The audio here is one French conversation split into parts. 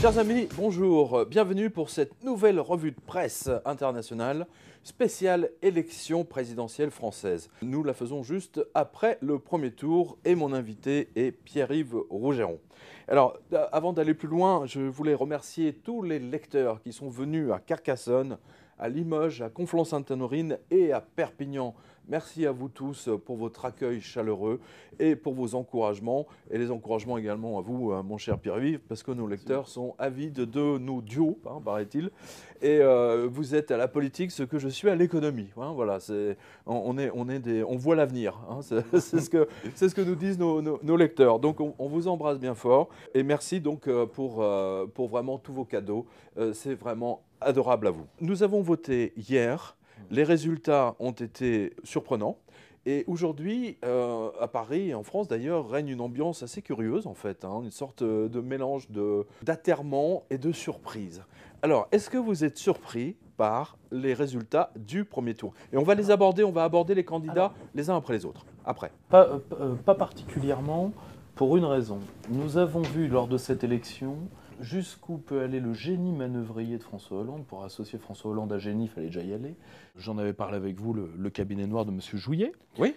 Chers amis, bonjour, bienvenue pour cette nouvelle revue de presse internationale spéciale élection présidentielle française. Nous la faisons juste après le premier tour et mon invité est Pierre-Yves Rougeron. Alors, avant d'aller plus loin, je voulais remercier tous les lecteurs qui sont venus à Carcassonne, à Limoges, à Conflans-Sainte-Honorine et à Perpignan. Merci à vous tous pour votre accueil chaleureux et pour vos encouragements. Et les encouragements également à vous, mon cher Pierre-Yves, parce que nos lecteurs sont avides de nos duos, paraît-il. Et vous êtes à la politique ce que je suis à l'économie. Hein, voilà, on voit l'avenir. Hein, c'est ce que nous disent nos lecteurs. Donc on vous embrasse bien fort. Et merci donc pour vraiment tous vos cadeaux. C'est vraiment adorable à vous. Nous avons voté hier. Les résultats ont été surprenants. Et aujourd'hui, à Paris et en France d'ailleurs, règne une ambiance assez curieuse en fait, hein, une sorte de mélange d'atterrement et de surprise. Alors, est-ce que vous êtes surpris par les résultats du premier tour? Et on va les aborder, on va aborder les candidats les uns après les autres, après. Pas particulièrement, pour une raison. Nous avons vu lors de cette élection jusqu'où peut aller le génie manœuvrier de François Hollande. Pour associer François Hollande à génie, il fallait déjà y aller. J'en avais parlé avec vous, le cabinet noir de M. Jouyet, Oui.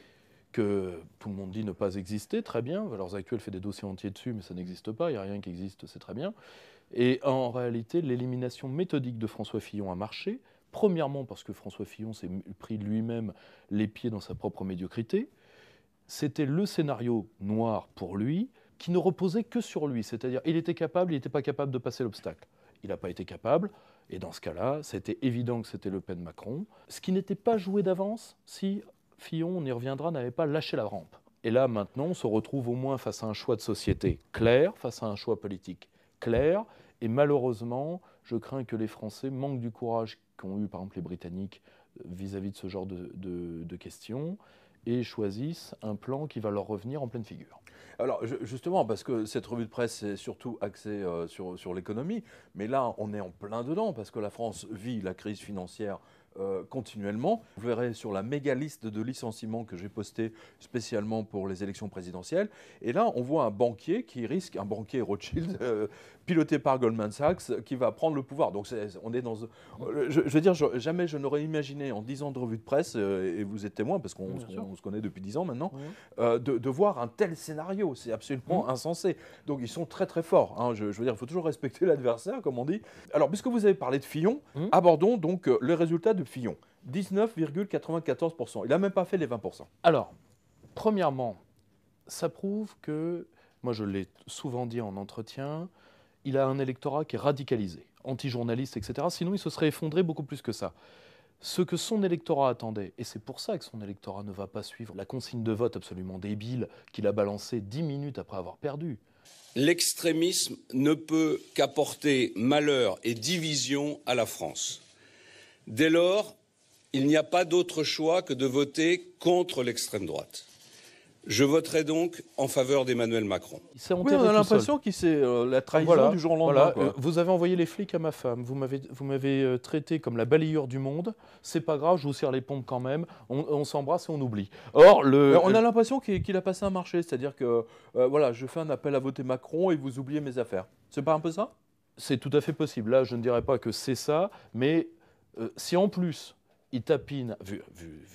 que tout le monde dit ne pas exister, très bien. Valeurs Actuelles fait des dossiers entiers dessus, mais ça n'existe pas, il n'y a rien qui existe, c'est très bien. Et en réalité, l'élimination méthodique de François Fillon a marché. Premièrement parce que François Fillon s'est pris lui-même les pieds dans sa propre médiocrité. C'était le scénario noir pour lui, qui ne reposait que sur lui. C'est-à-dire, il était capable, il n'était pas capable de passer l'obstacle. Il n'a pas été capable, et dans ce cas-là, c'était évident que c'était Le Pen-Macron. Ce qui n'était pas joué d'avance, si Fillon, on y reviendra, n'avait pas lâché la rampe. Et là, maintenant, on se retrouve au moins face à un choix de société clair, face à un choix politique clair, et malheureusement, je crains que les Français manquent du courage qu'ont eu, par exemple, les Britanniques vis-à-vis de ce genre de questions, et choisissent un plan qui va leur revenir en pleine figure. Alors justement, parce que cette revue de presse est surtout axée sur l'économie, mais là on est en plein dedans, parce que la France vit la crise financière continuellement. Vous verrez sur la méga liste de licenciements que j'ai posté spécialement pour les élections présidentielles. Et là, on voit un banquier qui risque, un banquier Rothschild, piloté par Goldman Sachs, qui va prendre le pouvoir. Donc on est dans... Je veux dire, jamais je n'aurais imaginé en 10 ans de revue de presse, et vous êtes témoin, parce qu'on se connaît depuis 10 ans maintenant, de voir un tel scénario. C'est absolument insensé. Donc ils sont très très forts. Hein. Je veux dire, il faut toujours respecter l'adversaire, comme on dit. Alors, puisque vous avez parlé de Fillon, abordons donc le résultat de Fillon. 19,94%. Il n'a même pas fait les 20%. Alors, premièrement, ça prouve que, moi je l'ai souvent dit en entretien, il a un électorat qui est radicalisé, anti-journaliste, etc. Sinon, il se serait effondré beaucoup plus que ça. Ce que son électorat attendait, et c'est pour ça que son électorat ne va pas suivre la consigne de vote absolument débile qu'il a balancée 10 minutes après avoir perdu. L'extrémisme ne peut qu'apporter malheur et division à la France. Dès lors, il n'y a pas d'autre choix que de voter contre l'extrême droite. Je voterai donc en faveur d'Emmanuel Macron. Oui, on a l'impression qu'il c'est la trahison du jour au lendemain. Voilà. Vous avez envoyé les flics à ma femme, vous m'avez traité comme la balayeur du monde, c'est pas grave, je vous serre les pompes quand même, on s'embrasse et on oublie. Or, on a l'impression qu'il a passé un marché, c'est-à-dire que voilà, je fais un appel à voter Macron et vous oubliez mes affaires. C'est pas un peu ça? C'est tout à fait possible. Là, je ne dirais pas que c'est ça, mais si en plus il tapine, vu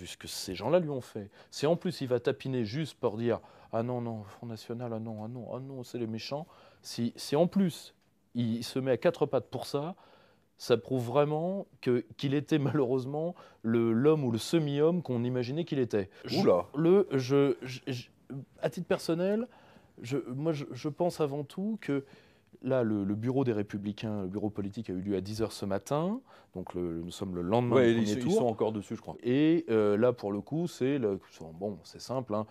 ce que ces gens-là lui ont fait, si en plus il va tapiner juste pour dire « Ah non, non, Front National, ah non, ah non, ah non, c'est les méchants », si en plus il se met à quatre pattes pour ça, ça prouve vraiment qu'il était malheureusement l'homme ou le semi-homme qu'on imaginait qu'il était. Oula. À titre personnel, je pense avant tout que là, le bureau des Républicains, le bureau politique a eu lieu à 10h ce matin, donc nous sommes le lendemain du premier tour. Ils sont encore dessus, je crois. Et là, pour le coup, c'est simple. Hein.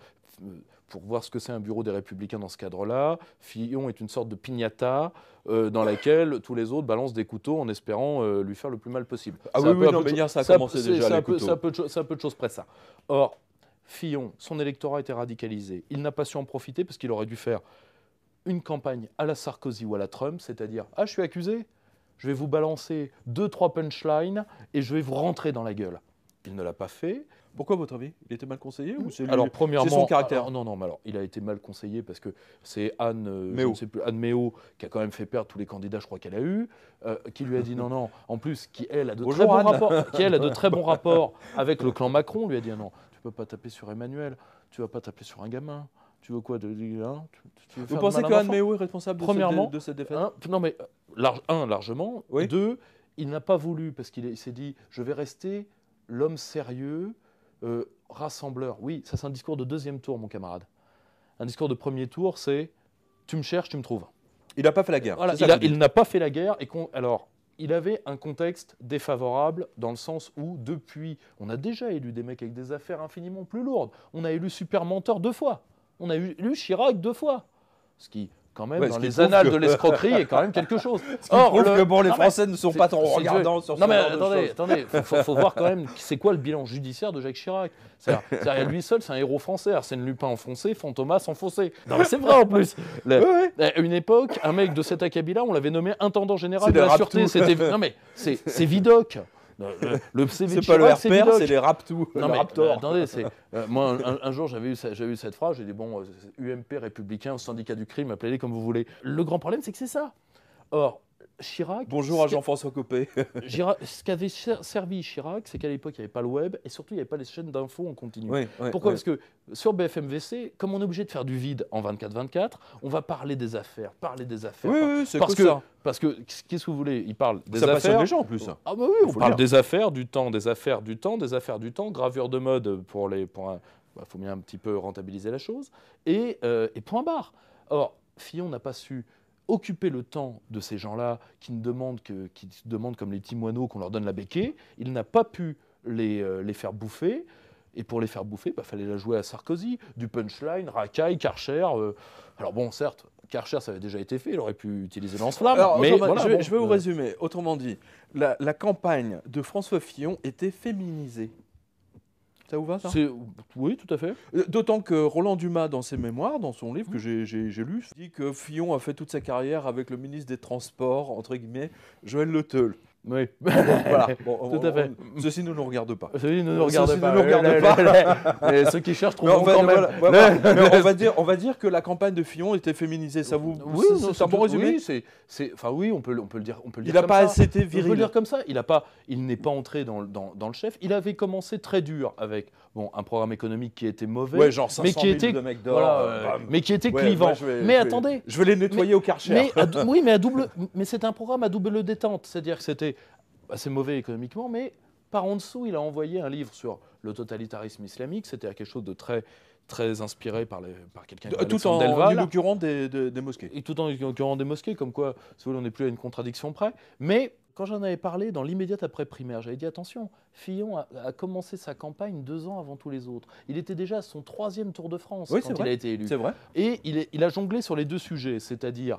Pour voir ce que c'est un bureau des Républicains dans ce cadre-là, Fillon est une sorte de piñata dans laquelle tous les autres balancent des couteaux en espérant lui faire le plus mal possible. Ah oui, non, mais hier, ça a commencé déjà, les couteaux. C'est un peu de choses près de ça. Or, Fillon, son électorat était radicalisé. Il n'a pas su en profiter parce qu'il aurait dû faire une campagne à la Sarkozy ou à la Trump, c'est-à-dire « Ah, je suis accusé, je vais vous balancer 2-3 punchlines et je vais vous rentrer dans la gueule ». Il ne l'a pas fait. Pourquoi, à votre avis? Il était mal conseillé ou c'est Alors, premièrement, son caractère? non, mais alors, il a été mal conseillé parce que c'est Anne, Méo. je ne sais plus, Anne Méo, qui a quand même fait perdre tous les candidats, je crois qu'elle a eu, qui lui a dit non. En plus, qui elle a de très bons rapports avec le clan Macron, lui a dit non, tu peux pas taper sur Emmanuel, tu vas pas taper sur un gamin. Tu veux quoi tu veux Vous pensez que Anne Méo est responsable de cette défaite? Non, mais largement. Oui. 2, il n'a pas voulu parce qu'il s'est dit je vais rester l'homme sérieux. Rassembleur, oui, ça c'est un discours de deuxième tour, mon camarade. Un discours de premier tour, c'est tu me cherches, tu me trouves. Il n'a pas fait la guerre. Voilà, il n'a pas fait la guerre. Alors, il avait un contexte défavorable dans le sens où, depuis, on a déjà élu des mecs avec des affaires infiniment plus lourdes. On a élu Super Menteur 2 fois. On a élu Chirac 2 fois. Ce qui, quand même, dans les annales de l'escroquerie, est quand même quelque chose. Or, les Français ne sont pas trop regardants sur ce genre de choses. Non mais attendez, faut voir quand même c'est quoi le bilan judiciaire de Jacques Chirac. C'est-à-dire, à lui seul, c'est un héros français. Arsène Lupin enfoncé, Fantomas enfoncé. Non mais c'est vrai en plus. À une époque, un mec de cet acabit-là, on l'avait nommé intendant général de la sûreté. Non mais c'est Vidocq. C'est pas le RPR, c'est les Raptous. Non mais attendez, moi un jour j'avais eu cette phrase, j'ai dit bon, UMP, républicain, syndicat du crime, appelez-les comme vous voulez. Le grand problème c'est que c'est ça. Or, Chirac... Bonjour à Jean-François Copé. Ce qu'avait servi Chirac, c'est qu'à l'époque, il n'y avait pas le web et surtout, il n'y avait pas les chaînes d'infos en continu. Pourquoi ? Parce que sur BFM-VC, comme on est obligé de faire du vide en 24-24, on va parler des affaires. Oui, c'est que ça. Parce que, qu'est-ce que vous voulez ? Il parle des affaires. Ça passionne les gens en plus. Ah bah oui, on parle des affaires, du temps, gravure de mode pour les... faut bien un petit peu rentabiliser la chose. Et point barre. Or, Fillon n'a pas su occuper le temps de ces gens-là qui demandent comme les petits moineaux qu'on leur donne la béquée. Il n'a pas pu les faire bouffer. Et pour les faire bouffer, il fallait la jouer à Sarkozy. Du punchline, racaille, Karcher. Alors bon, certes, Karcher, ça avait déjà été fait. Il aurait pu utiliser lance-flamme. Mais voilà, je vais vous résumer. Autrement dit, la campagne de François Fillon était féminisée. Ça vous va, ça ? Oui, tout à fait. D'autant que Roland Dumas, dans ses mémoires, dans son livre que j'ai lu, dit que Fillon a fait toute sa carrière avec le ministre des Transports, entre guillemets, Joël Le Teul. Oui. Voilà. Tout à fait. Ceci ne nous regarde pas. Ceci ne nous regarde pas. Mais ceux qui cherchent trouveront quand même. Mais on va dire que la campagne de Fillon était féminisée. Ça vous... Oui, c'est un bon résumé. Oui, on peut le dire. Il n'a pas assez été viril. On peut le dire comme ça. Il n'est pas entré dans le chef. Il avait commencé très dur avec un programme économique qui était mauvais, genre 500 000 de mecs d'or, mais qui était clivant. Attendez, je vais les nettoyer au Karcher. Oui, mais c'est un programme à double détente, c'est-à-dire que c'était c'est mauvais économiquement, mais par en dessous, il a envoyé un livre sur le totalitarisme islamique. C'était quelque chose de très très inspiré par quelqu'un comme Alexandre Delval. Tout en inaugurant des mosquées. Et tout en inaugurant des mosquées, comme quoi, si vous voulez, on n'est plus à une contradiction près. Mais quand j'en avais parlé dans l'immédiate après-primaire, j'avais dit attention, Fillon a commencé sa campagne 2 ans avant tous les autres. Il était déjà à son 3e Tour de France quand il a été élu. C'est vrai. Et il a jonglé sur les 2 sujets, c'est-à-dire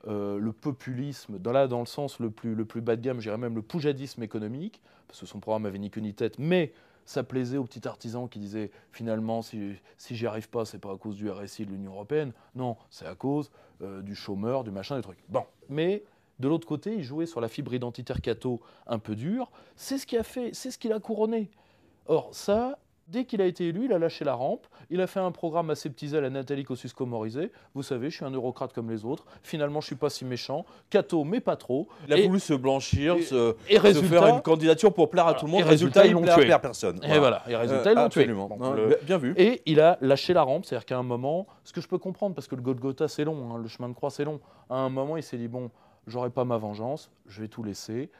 le populisme, dans le sens le plus bas de gamme, je dirais même le poujadisme économique, parce que son programme avait ni queue ni tête, mais ça plaisait aux petits artisans qui disaient finalement si j'y arrive pas, c'est pas à cause du RSI de l'Union européenne, non, c'est à cause du chômeur, du machin, des trucs. Bon, mais de l'autre côté, il jouait sur la fibre identitaire catho un peu dure. C'est ce qu'il a couronné. Or ça, dès qu'il a été élu, il a lâché la rampe. Il a fait un programme aseptisé à la Nathalie Kosciusko-Morizet. Vous savez, je suis un eurocrate comme les autres. Finalement, je suis pas si méchant. Catho, mais pas trop. Il a voulu se blanchir, se résultat, faire une candidature pour plaire à tout le monde. Résultat, il ne plaît à personne. Et voilà. Et résultat, ils l'ont tué. Bien vu. Et il a lâché la rampe. C'est-à-dire qu'à un moment, ce que je peux comprendre, parce que le Golgotha, c'est long, le chemin de croix, c'est long. À un moment, il s'est dit, bon, j'aurai pas ma vengeance, je vais tout laisser.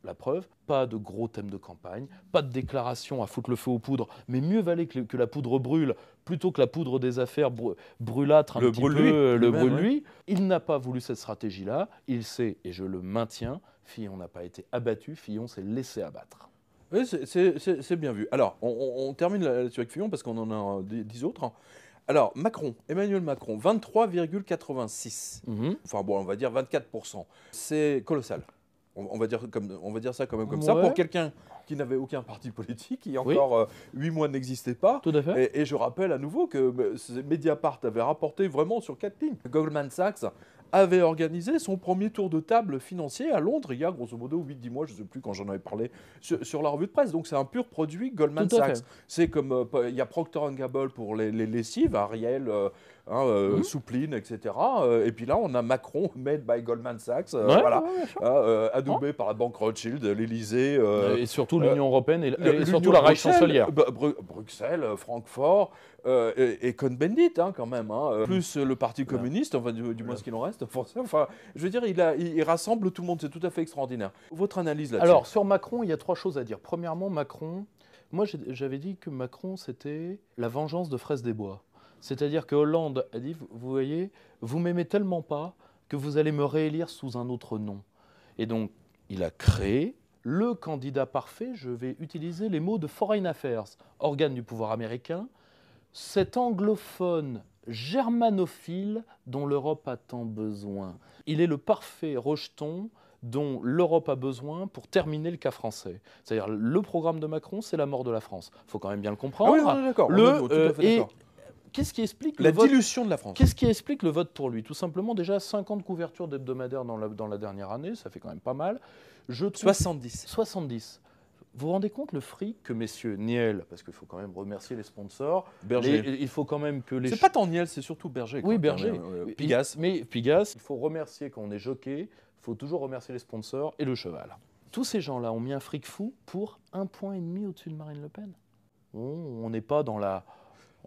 La preuve, pas de gros thèmes de campagne, pas de déclaration à foutre le feu aux poudres, mais mieux valait que la poudre brûle plutôt que la poudre des affaires brûlâtre le brûle lui. Il n'a pas voulu cette stratégie-là. Il sait, et je le maintiens, Fillon n'a pas été abattu, Fillon s'est laissé abattre. Oui, c'est bien vu. Alors, on termine là-dessus avec Fillon parce qu'on en a 10 autres. Alors, Emmanuel Macron, 23,86. Enfin bon, on va dire 24%. C'est colossal. On va dire ça quand même comme ça. Pour quelqu'un qui n'avait aucun parti politique, qui encore 8 mois n'existait pas. Tout à fait. Et je rappelle à nouveau que Mediapart avait rapporté vraiment sur 4 lignes. Goldman Sachs avait organisé son premier tour de table financier à Londres il y a grosso modo 8-10 mois, je ne sais plus quand j'en avais parlé sur la revue de presse. Donc c'est un pur produit Goldman Tout à Sachs. fait. C'est comme il y a Procter & Gamble pour les lessives, Ariel, Soupline, etc. Et puis là, on a Macron, made by Goldman Sachs, voilà, bien sûr. adoubé par la banque Rothschild, l'Élysée. Et surtout l'Union européenne et L'Union surtout la Reich Bruxelles, chancelière. Bruxelles, Francfort et Cohn-Bendit quand même. Plus le Parti communiste, enfin, du moins ce qu'il en reste. Enfin, je veux dire, il rassemble tout le monde, c'est tout à fait extraordinaire. Votre analyse là-dessus? Alors, sur Macron, il y a 3 choses à dire. Premièrement, Macron, moi j'avais dit que Macron, c'était la vengeance de Fraisse des Bois. C'est-à-dire que Hollande a dit, vous voyez, vous m'aimez tellement pas que vous allez me réélire sous un autre nom. Et donc, il a créé le candidat parfait, je vais utiliser les mots de Foreign Affairs, organe du pouvoir américain, cet anglophone germanophile dont l'Europe a tant besoin. Il est le parfait rejeton dont l'Europe a besoin pour terminer le cas français. C'est-à-dire le programme de Macron, c'est la mort de la France. Il faut quand même bien le comprendre. Ah oui, on est d'accord. Tout à fait d'accord. Qu'est-ce qui explique La le vote dilution de la France. Qu'est-ce qui explique le vote pour lui? Tout simplement, déjà 50 couvertures hebdomadaires dans la dernière année, ça fait quand même pas mal. Je trouve 70. 70. Vous vous rendez compte le fric que messieurs Niel, parce qu'il faut quand même remercier les sponsors, Berger. il faut quand même que les... C'est pas tant Niel, c'est surtout Berger. Oui, quoi. Berger. Pigasse. Mais Pigasse, il faut remercier quand on est jockey, il faut toujours remercier les sponsors et le cheval. Tous ces gens-là ont mis un fric fou pour 1,5 point au-dessus de Marine Le Pen. On n'est pas dans la...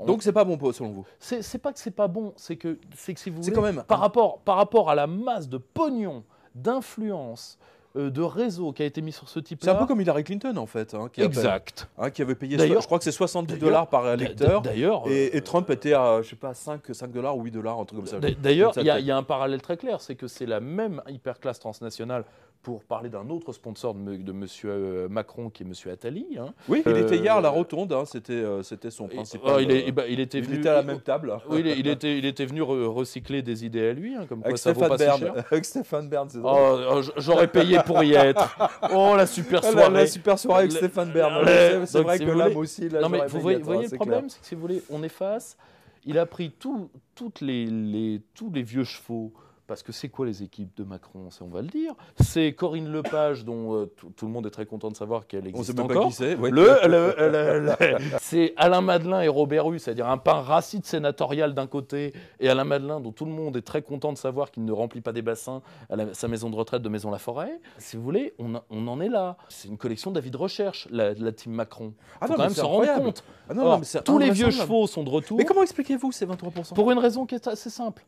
Donc c'est pas bon selon vous? C'est pas que c'est pas bon, c'est que si vous voulez, quand même par rapport à la masse de pognon, d'influence, de réseau qui a été mis sur ce type-là. C'est un peu comme Hillary Clinton en fait. Exact. Qui avait payé, D'ailleurs- je crois que c'est 70 $ par électeur. D'ailleurs, Et Trump était à, je sais pas, 5 $ ou 8 $, un truc comme ça. D'ailleurs, Comme il ça, y a un parallèle très clair, c'est que c'est la même hyperclasse transnationale, pour parler d'un autre sponsor de M. Macron, qui est M. Attali. Hein. Oui, il était hier à la Rotonde, c'était son principal. Il était venu, était à la même table. Oui, il était venu recycler des idées à lui, hein, comme quoi Avec ça vaut pas si cher. Avec Stéphane Bern, c'est drôle. Oh, j'aurais payé pour y être. Oh, la super soirée. La super soirée avec Stéphane Bern. C'est Donc, vrai si que vous l'âme voulez- aussi. Là, Non, mais j'aurais vous payé, voyez le c'est problème, clair. c'est que si vous voulez, on est face. Il a pris tous les vieux chevaux. Parce que c'est quoi les équipes de Macron? On va le dire. C'est Corinne Lepage, dont tout le monde est très content de savoir qu'elle On sait existe même pas encore. qui c'est. Ouais. C'est Alain Madelin et Robert Hue, c'est-à-dire un pain racide sénatorial d'un côté, et Alain Madelin, dont tout le monde est très content de savoir qu'il ne remplit pas des bassins à sa maison de retraite de Maison-la-Forêt. Si vous voulez, on en est là. C'est une collection d'avis de recherche, la team Macron. Il faut quand même s'en rendre compte. Ah non, Or, non, mais c'est tous les vieux invraisemblable. chevaux sont de retour. Mais comment expliquez-vous ces 23%? Pour une raison qui est assez simple.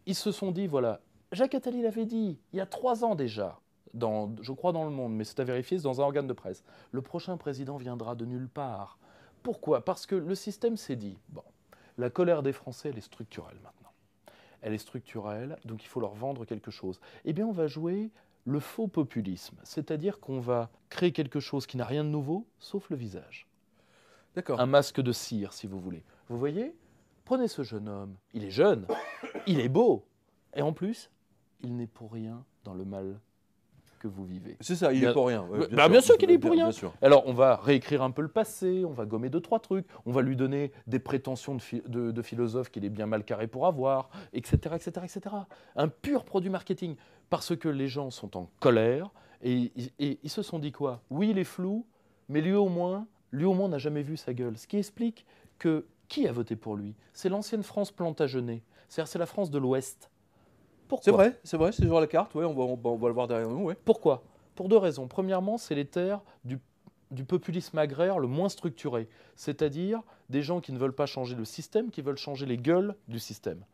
Ils se sont dit, voilà, Jacques Attali l'avait dit, il y a 3 ans déjà, je crois dans Le Monde, mais c'est à vérifier, c'est dans un organe de presse. Le prochain président viendra de nulle part. Pourquoi? Parce que le système s'est dit, bon, la colère des Français, elle est structurelle maintenant. Elle est structurelle, donc il faut leur vendre quelque chose. Eh bien, on va jouer le faux populisme, c'est-à-dire qu'on va créer quelque chose qui n'a rien de nouveau, sauf le visage. D'accord. Un masque de cire, si vous voulez. Vous voyez? Prenez ce jeune homme. Il est jeune, il est beau. Et en plus, il n'est pour rien dans le mal que vous vivez. C'est ça, il est pour rien. Ouais, Bien sûr qu'il est pour rien. Bien sûr. Alors, on va réécrire un peu le passé, on va gommer 2-3 trucs, on va lui donner des prétentions de philosophe qu'il est bien mal carré pour avoir, etc., etc., etc. Un pur produit marketing. Parce que les gens sont en colère et ils se sont dit quoi? Oui, il est flou, mais lui au moins n'a jamais vu sa gueule. Ce qui explique que qui a voté pour lui? C'est l'ancienne France Plantagenêt. C'est-à-dire c'est la France de l'Ouest. Pourquoi? C'est vrai, c'est sur la carte, ouais, on va le voir derrière nous. Ouais. Pourquoi? Pour 2 raisons. Premièrement, c'est les terres du populisme agraire le moins structuré, c'est-à-dire des gens qui ne veulent pas changer le système, qui veulent changer les gueules du système,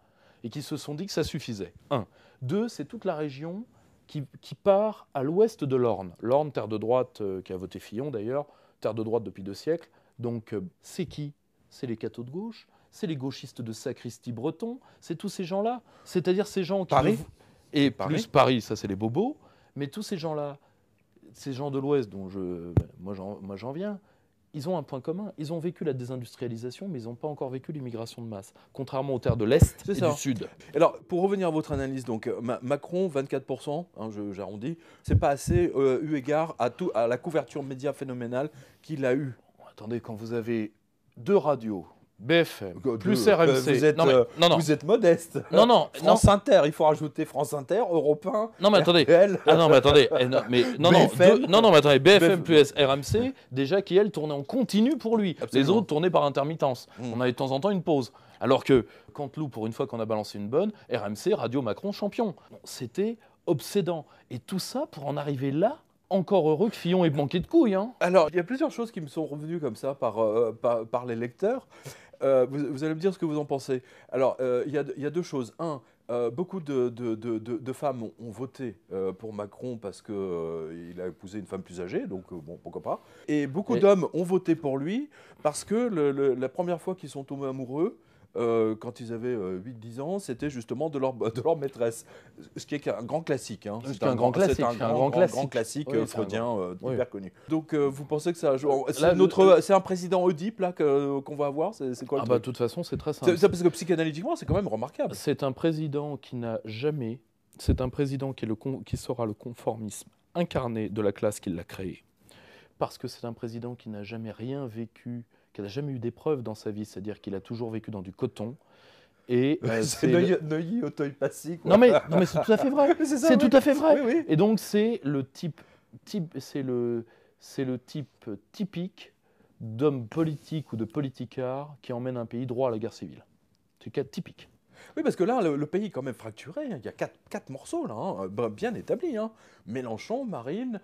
et qui se sont dit que ça suffisait. 1. 2, c'est toute la région qui part à l'ouest de l'Orne. L'Orne, terre de droite, qui a voté Fillon d'ailleurs, terre de droite depuis 2 siècles. Donc c'est qui? C'est les cathos de gauche, c'est les gauchistes de Sacristie-Breton, c'est tous ces gens-là. C'est-à-dire ces gens qui... Paris. Et Paris. plus Paris, ça c'est les bobos, mais tous ces gens-là, ces gens de l'Ouest dont moi j'en viens, ils ont un point commun. Ils ont vécu la désindustrialisation, mais ils n'ont pas encore vécu l'immigration de masse, contrairement aux terres de l'Est et du Sud. Alors, pour revenir à votre analyse, donc Macron, 24%, hein, j'arrondis, c'est pas assez eu égard à la couverture média phénoménale qu'il a eue. Attendez, quand vous avez 2 radios, BFM, plus RMC. Vous êtes modeste. Non, France Inter, il faut rajouter France Inter, Europe 1, non, mais attendez. RTL. Ah non, mais attendez. BFM. Mais attendez. BFM plus RMC, déjà qui, elle, tournait en continu pour lui. Absolument. Les autres tournaient par intermittence. On avait de temps en temps une pause. Alors que, Canteloup, pour une fois qu'on a balancé une bonne, RMC, Radio Macron, champion. Bon, c'était obsédant. Et tout ça pour en arriver là. Encore heureux que Fillon ait manqué de couilles. Hein. Alors, il y a plusieurs choses qui me sont revenues comme ça par les lecteurs. Vous allez me dire ce que vous en pensez. Alors, il y a deux choses. Un, beaucoup de femmes ont voté pour Macron parce qu'il a épousé une femme plus âgée, donc bon, pourquoi pas. Et beaucoup d'hommes ont voté pour lui parce que la première fois qu'ils sont tombés amoureux, quand ils avaient 8-10 ans, c'était justement de leur maîtresse. Ce qui est un grand classique. Hein. C'est un grand classique oui, freudien hyper connu. Donc vous pensez que ça joue... C'est un président Oedipe là, qu'on va avoir? C'est quoi le truc? De toute façon, c'est très simple. Parce que psychanalytiquement, c'est quand même remarquable. C'est un président qui n'a jamais... C'est un président qui sera le conformisme incarné de la classe qui l'a créé. Parce que c'est un président qui n'a jamais rien vécu, qui n'a jamais eu d'épreuve dans sa vie, c'est-à-dire qu'il a toujours vécu dans du coton. Et c'est Neuilly, Auteuil-Passy. Non mais c'est tout à fait vrai. C'est tout à fait vrai. Oui. Et donc c'est le type typique d'homme politique ou de politicard qui emmène un pays droit à la guerre civile. C'est le cas typique. Oui, parce que là, le pays est quand même fracturé. Il y a quatre morceaux, là, bien établis. Hein. Mélenchon, Marine,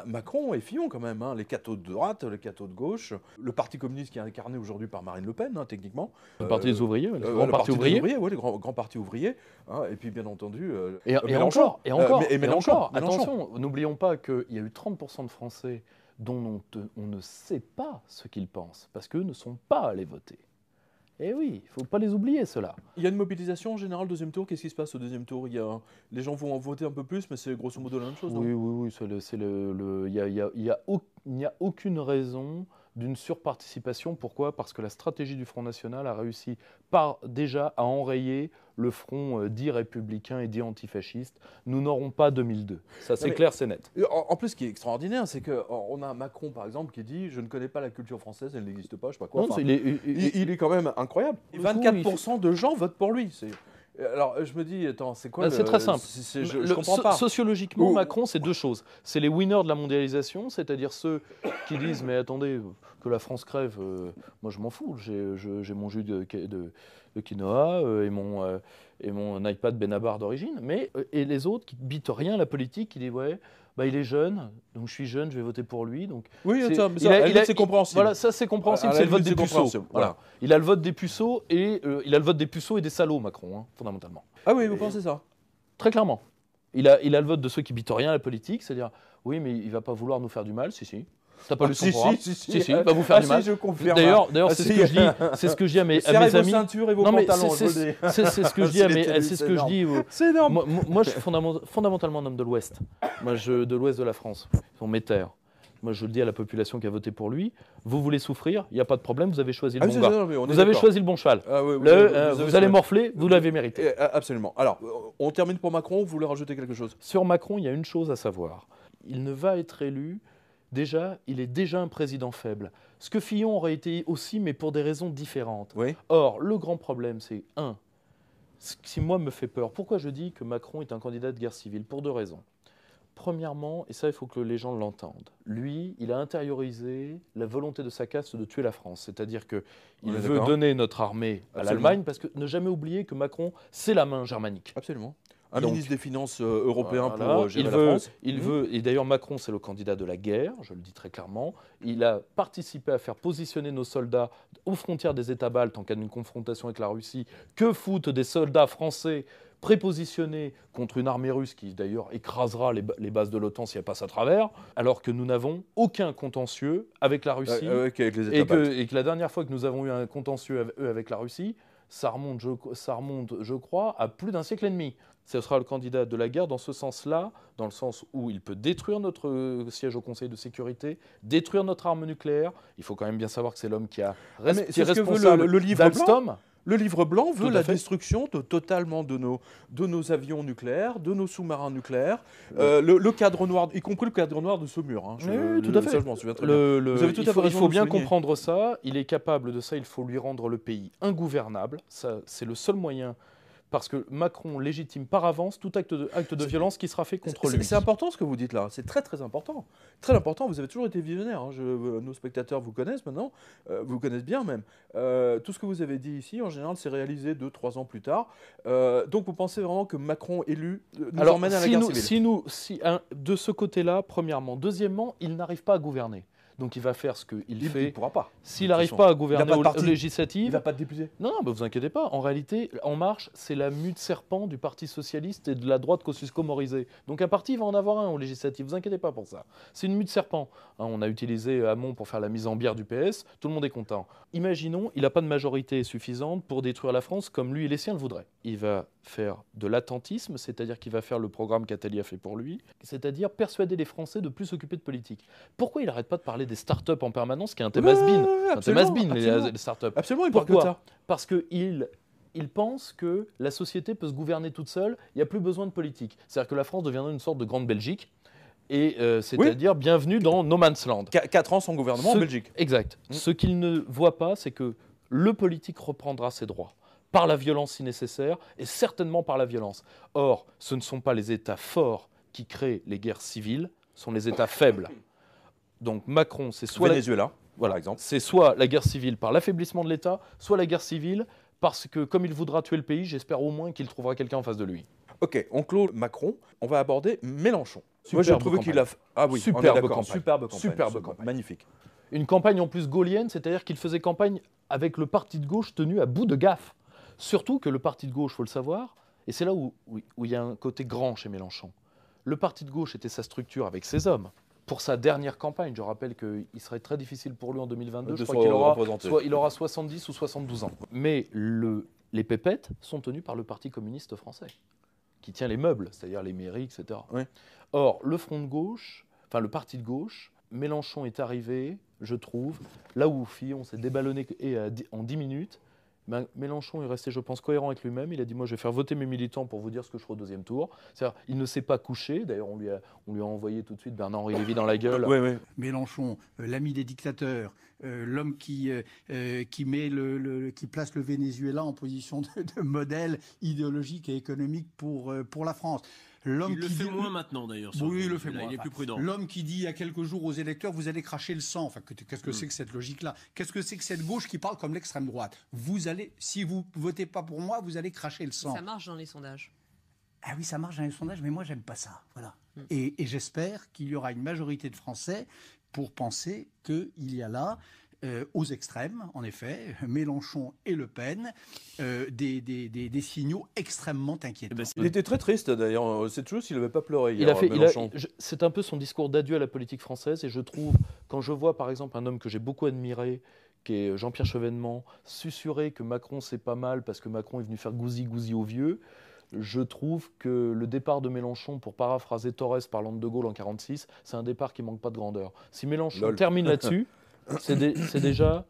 Macron et Fillon, quand même. Hein. Les cathos de droite, les cathos de gauche. Le Parti communiste qui est incarné aujourd'hui par Marine Le Pen, hein, techniquement. Le Parti des ouvriers, le grand le parti ouvrier. Oui, le grand parti ouvrier. Hein. Et puis, bien entendu... Et Mélenchon. encore, attention, n'oublions pas qu'il y a eu 30% de Français dont on ne sait pas ce qu'ils pensent, parce qu'eux ne sont pas allés voter. Eh oui, il ne faut pas les oublier, ceux-là. Il y a une mobilisation en général, deuxième tour. Qu'est-ce qui se passe au deuxième tour? Les gens vont en voter un peu plus, mais c'est grosso modo la même chose, non? Oui. Il n'y a aucune raison d'une surparticipation. Pourquoi? Parce que la stratégie du Front National a réussi déjà à enrayer le front dit républicain et dit antifasciste. Nous n'aurons pas 2002. Ça, c'est clair, c'est net. En plus, ce qui est extraordinaire, c'est qu'on a un Macron, par exemple, qui dit « Je ne connais pas la culture française, elle n'existe pas, je ne sais pas quoi ». Il est quand même incroyable. 24% de gens votent pour lui. Alors, je me dis, attends, c'est quoi C'est très simple. Je comprends pas. Sociologiquement, Macron, c'est deux choses. C'est les winners de la mondialisation, c'est-à-dire ceux qui disent « Mais attendez, que la France crève, moi je m'en fous, j'ai mon jus de quinoa et mon iPad Benabar d'origine. » Et les autres qui bitent rien à la politique, qui disent « Ouais, il est jeune, donc je suis jeune, je vais voter pour lui. » Donc, oui, c'est compréhensible. Voilà, ça c'est compréhensible, c'est le vote des puceaux. Voilà. Il a le vote des puceaux et des salauds, Macron, hein, fondamentalement. Ah oui, vous pensez ça? Très clairement. Il a le vote de ceux qui bitent rien à la politique, c'est-à-dire « Oui, mais il ne va pas vouloir nous faire du mal, si. » T'as pas lu son programme? Si, il va vous faire du mal. Je confirme. D'ailleurs, c'est ce que je dis. C'est ce que je dis à mes amis. Ceintures et vos pantalons. C'est ce que je dis à mes. C'est ce que je dis. C'est énorme. Moi, je suis fondamentalement un homme de l'Ouest. De l'Ouest de la France. Ce sont mes terres. Moi, je le dis à la population qui a voté pour lui. Vous voulez souffrir? Il n'y a pas de problème. Vous avez choisi le bon gars. Vous avez choisi le bon cheval. Vous allez morfler. Vous l'avez mérité. Absolument. Alors, on termine pour Macron. Vous voulez rajouter quelque chose? Sur Macron, il y a une chose à savoir. Il ne va être élu. Déjà, il est déjà un président faible. Ce que Fillon aurait été aussi, mais pour des raisons différentes. Oui. Or, le grand problème, c'est ce qui, moi, me fait peur. Pourquoi je dis que Macron est un candidat de guerre civile? Pour deux raisons. Premièrement, et ça, il faut que les gens l'entendent, lui, il a intériorisé la volonté de sa caste de tuer la France. C'est-à-dire qu'il veut donner notre armée à l'Allemagne, parce que ne jamais oublier que Macron, c'est la main germanique. Absolument. Ministre des Finances européen pour gérer la France. Il veut, et d'ailleurs Macron c'est le candidat de la guerre, je le dis très clairement. Il a participé à faire positionner nos soldats aux frontières des États baltes en cas d'une confrontation avec la Russie. Que foutent des soldats français prépositionnés contre une armée russe qui d'ailleurs écrasera les bases de l'OTAN si elle passe à travers, alors que nous n'avons aucun contentieux avec la Russie avec les États baltes. Et que la dernière fois que nous avons eu un contentieux avec la Russie, ça remonte, je crois, à plus d'un siècle et demi. Ce sera le candidat de la guerre dans ce sens-là, dans le sens où il peut détruire notre siège au Conseil de sécurité, détruire notre arme nucléaire. Il faut quand même bien savoir que c'est l'homme qui est responsable le livre d'Alstom. Le livre blanc veut Tout à la fait. destruction totalement de nos avions nucléaires, de nos sous-marins nucléaires, le cadre noir, y compris le cadre noir de Saumur. Hein. Oui, tout à fait. Ça, je m'en souviens très bien. Vous avez tout à fait Il raison faut de bien le souligner. comprendre ça. Il est capable de ça. Il faut lui rendre le pays ingouvernable. Ça, c'est le seul moyen. Parce que Macron légitime par avance tout acte de violence qui sera fait contre lui. C'est important ce que vous dites là, c'est très très important. Très important, vous avez toujours été visionnaire, hein. Nos spectateurs vous connaissent maintenant, vous connaissent bien même. Tout ce que vous avez dit ici, en général, c'est réalisé 2-3 ans plus tard. Donc vous pensez vraiment que Macron élu nous emmène à la guerre civile? De ce côté-là, premièrement. Deuxièmement, il n'arrive pas à gouverner. Donc il va faire ce qu'il Il fait. ne pourra pas. S'il n'arrive pas à gouverner pas de parti. aux législatives, Il n'a pas de député. non, bah vous inquiétez pas. En réalité, En Marche, c'est la mue de serpent du Parti socialiste et de la droite kosciusko-morisée. Donc un parti va en avoir un aux législatives. Vous inquiétez pas pour ça. C'est une mue de serpent. Hein, on a utilisé Hamon pour faire la mise en bière du PS. Tout le monde est content. Imaginons, il n'a pas de majorité suffisante pour détruire la France comme lui et les siens le voudraient. Il va faire de l'attentisme, c'est-à-dire qu'il va faire le programme qu'Attali a fait pour lui, c'est-à-dire persuader les Français de plus s'occuper de politique. Pourquoi il n'arrête pas de parler des startups en permanence, qui est un thème has-been? Un thème has-been, les startups. Absolument, il parle que de Pourquoi? ça. Parce qu'il pense que la société peut se gouverner toute seule, il n'y a plus besoin de politique. C'est-à-dire que la France deviendra une sorte de grande Belgique, et c'est-à-dire bienvenue dans No Man's Land. 4 ans sans gouvernement en Belgique. Exact. Ce qu'il ne voit pas, c'est que le politique reprendra ses droits par la violence si nécessaire, et certainement par la violence. Or, ce ne sont pas les États forts qui créent les guerres civiles, ce sont les États faibles. Donc Macron, c'est soit Venezuela, voilà, par exemple. c'est soit la guerre civile par l'affaiblissement de l'État, soit la guerre civile parce que comme il voudra tuer le pays, j'espère au moins qu'il trouvera quelqu'un en face de lui. Ok, on clôt Macron, on va aborder Mélenchon. Superbe Moi, j'ai trouvé qu'il a... Ah oui, Superbe on est d'accord. campagne. Superbe campagne. Superbe campagne. Magnifique. Une campagne en plus gaulienne, c'est-à-dire qu'il faisait campagne avec le parti de gauche tenu à bout de gaffe. Surtout que le parti de gauche, il faut le savoir, et c'est là où il y a un côté grand chez Mélenchon. Le parti de gauche était sa structure avec ses hommes. Pour sa dernière campagne, je rappelle qu'il serait très difficile pour lui en 2022, je crois qu'il aura 70 ou 72 ans. Mais les pépettes sont tenues par le Parti communiste français, qui tient les meubles, c'est-à-dire les mairies, etc. Oui. Or, le front de gauche, enfin le parti de gauche, Mélenchon est arrivé, je trouve, là où Fillon s'est déballonné en 10 minutes. Ben, Mélenchon est resté, je pense, cohérent avec lui-même. Il a dit, moi, je vais faire voter mes militants pour vous dire ce que je ferai au deuxième tour. C'est-à-dire, il ne s'est pas couché. D'ailleurs, on lui a envoyé tout de suite Bernard-Henri Lévy dans la gueule. Oui, oui. Mélenchon, l'ami des dictateurs, l'homme qui place le Venezuela en position de modèle idéologique et économique pour la France. Il le fait moins maintenant d'ailleurs. Oui, il le fait moins. Il est plus prudent. L'homme qui dit il y a quelques jours aux électeurs, vous allez cracher le sang. Enfin, qu'est-ce que c'est que cette logique-là? Qu'est-ce que c'est que cette gauche qui parle comme l'extrême droite? Si vous votez pas pour moi, vous allez cracher le sang. Ça marche dans les sondages. Ah oui, ça marche dans les sondages, mais moi, j'aime pas ça. Voilà. Et j'espère qu'il y aura une majorité de Français pour penser qu'il y a là, aux extrêmes, en effet, Mélenchon et Le Pen, des signaux extrêmement inquiétants. Il était très triste d'ailleurs. C'est toujours s'il n'avait pas pleuré hier, Mélenchon. C'est un peu son discours d'adieu à la politique française. Et je trouve, quand je vois par exemple un homme que j'ai beaucoup admiré, qui est Jean-Pierre Chevènement, susurrer que Macron c'est pas mal parce que Macron est venu faire gousi-gousi aux vieux, je trouve que le départ de Mélenchon, pour paraphraser Torres parlant de De Gaulle en 1946, c'est un départ qui manque pas de grandeur. Si Mélenchon termine là-dessus, c'est déjà,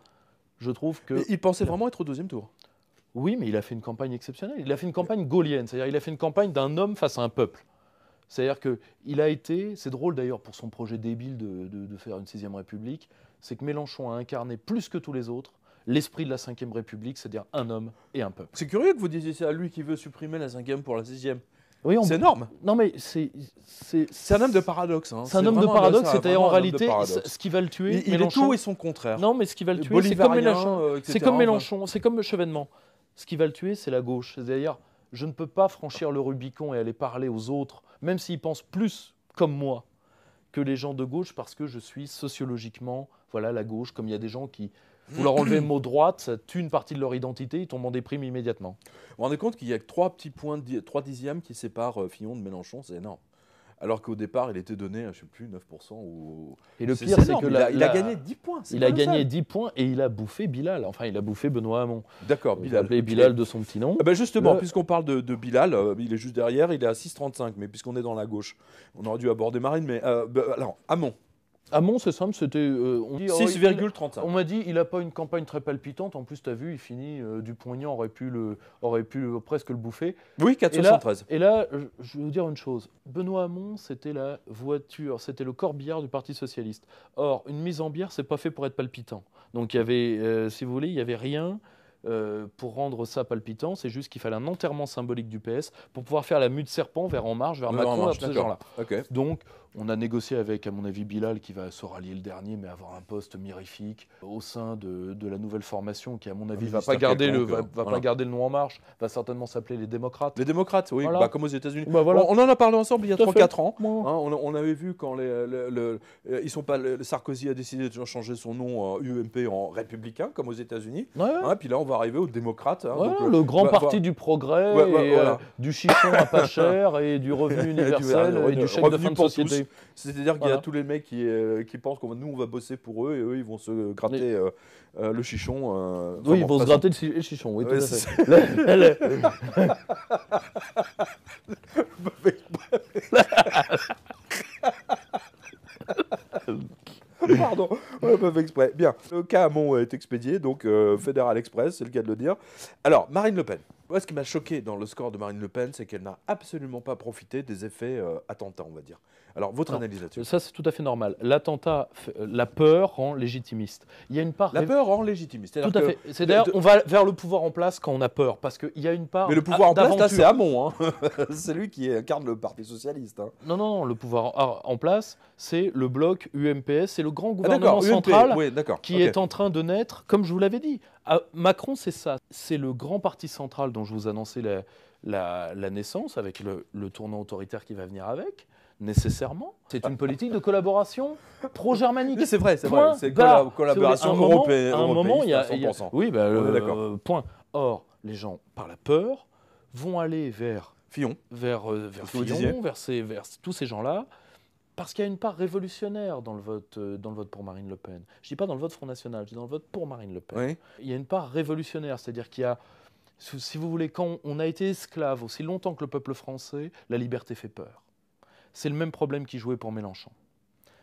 je trouve que... Il pensait vraiment être au deuxième tour. Oui, mais il a fait une campagne exceptionnelle. Il a fait une campagne gaulienne, c'est-à-dire il a fait une campagne d'un homme face à un peuple. C'est-à-dire qu'il a été, c'est drôle d'ailleurs pour son projet débile de faire une 6e République, c'est que Mélenchon a incarné plus que tous les autres l'esprit de la 5e République, c'est-à-dire un homme et un peuple. C'est curieux que vous disiez ça à lui qui veut supprimer la 5e pour la 6e. Oui, c'est énorme. Non mais c'est un homme de paradoxe. Hein. C'est un homme de paradoxe, c'est-à-dire en réalité ce qui va le tuer. Il est tout et son contraire. Non mais ce qui va le tuer, c'est comme Mélenchon. C'est comme Mélenchon, c'est comme Chevènement. Ce qui va le tuer, c'est la gauche. C'est-à-dire, je ne peux pas franchir le Rubicon et aller parler aux autres, même s'ils pensent plus comme moi que les gens de gauche, parce que je suis sociologiquement, voilà, la gauche. Comme il y a des gens qui, vous leur enlevez le mot droite, ça tue une partie de leur identité, ils tombent en déprime immédiatement. Vous vous rendez compte qu'il y a que 3 petits points, 3 dixièmes qui séparent Fillon de Mélenchon, c'est énorme. Alors qu'au départ, il était donné, je ne sais plus, 9% ou... Et le pire, c'est que il a gagné 10 points. Il a gagné 10 points et il a bouffé Bilal. Enfin, il a bouffé Benoît Hamon. D'accord, Bilal. Il a appelé Bilal de son petit nom. Ah ben justement, puisqu'on parle de Bilal, il est juste derrière, il est à 6,35. Mais puisqu'on est dans la gauche, on aurait dû aborder Marine. Mais alors, Hamon, Hamon, c'est simple, c'était... on dit, 6,35. On m'a dit, il n'a pas une campagne très palpitante. En plus, tu as vu, il finit, Dupont-Aignan aurait pu presque le bouffer. Oui, 4,73. Et là, je vais vous dire une chose. Benoît Hamon, c'était la voiture, c'était le corbillard du Parti Socialiste. Or, une mise en bière, c'est pas fait pour être palpitant. Donc, il y avait, si vous voulez, il n'y avait rien pour rendre ça palpitant. C'est juste qu'il fallait un enterrement symbolique du PS pour pouvoir faire la mue de serpent vers En Marche, vers Macron, vers ces gens-là. Okay. Donc, on a négocié avec, à mon avis, Bilal, qui va se rallier le dernier, mais avoir un poste mirifique au sein de la nouvelle formation, qui, à mon avis, va pas garder le nom En Marche, va certainement s'appeler les démocrates. Les démocrates, oui, voilà. Comme aux États-Unis. Voilà. On en a parlé ensemble il y a 3-4 ans. On avait vu quand ils sont pas, Sarkozy a décidé de changer son nom UMP en républicain, comme aux États-Unis. Puis là, on va arriver aux démocrates. Donc, le grand parti du progrès, du chichon à pas cher et du revenu universel et du chèque de fin de société. C'est-à-dire qu'il y a tous les mecs qui pensent que nous, on va bosser pour eux et eux, ils vont se gratter le chichon. Oui, ils vont se gratter le chichon, oui, tout à fait. Pardon, on pas fait exprès. Bien, le cas Hamon est expédié, donc Fédéral Express, c'est le cas de le dire. Alors, Marine Le Pen. Moi, ce qui m'a choqué dans le score de Marine Le Pen, c'est qu'elle n'a absolument pas profité des effets attentats, on va dire. Alors, votre analyse là-dessus? Ça, c'est tout à fait normal. L'attentat, la peur rend légitimiste. Il y a une part... La peur rend légitimiste. Tout à fait. C'est d'ailleurs, on va vers le pouvoir en place quand on a peur, parce qu'il y a une part. Mais le pouvoir en place, là, c'est Hamon. Hein. C'est lui qui incarne le Parti socialiste. Hein. Non, le pouvoir en place, c'est le bloc UMPS, c'est le grand gouvernement central qui est en train de naître, comme je vous l'avais dit. Macron, c'est ça. C'est le grand parti central dont je vous annonçais la naissance, avec le tournant autoritaire qui va venir avec. Nécessairement. C'est une politique de collaboration pro-germanique. C'est vrai. C'est collaboration européenne. À un moment, il y a... 100%. Oui, point. Or, les gens, par la peur, vont aller vers Fillon, vers tous ces gens-là, parce qu'il y a une part révolutionnaire dans le vote pour Marine Le Pen. Je ne dis pas dans le vote Front National, je dis dans le vote pour Marine Le Pen. Oui. Il y a une part révolutionnaire, c'est-à-dire qu'il y a, si vous voulez, quand on a été esclave aussi longtemps que le peuple français, la liberté fait peur. C'est le même problème qui jouait pour Mélenchon.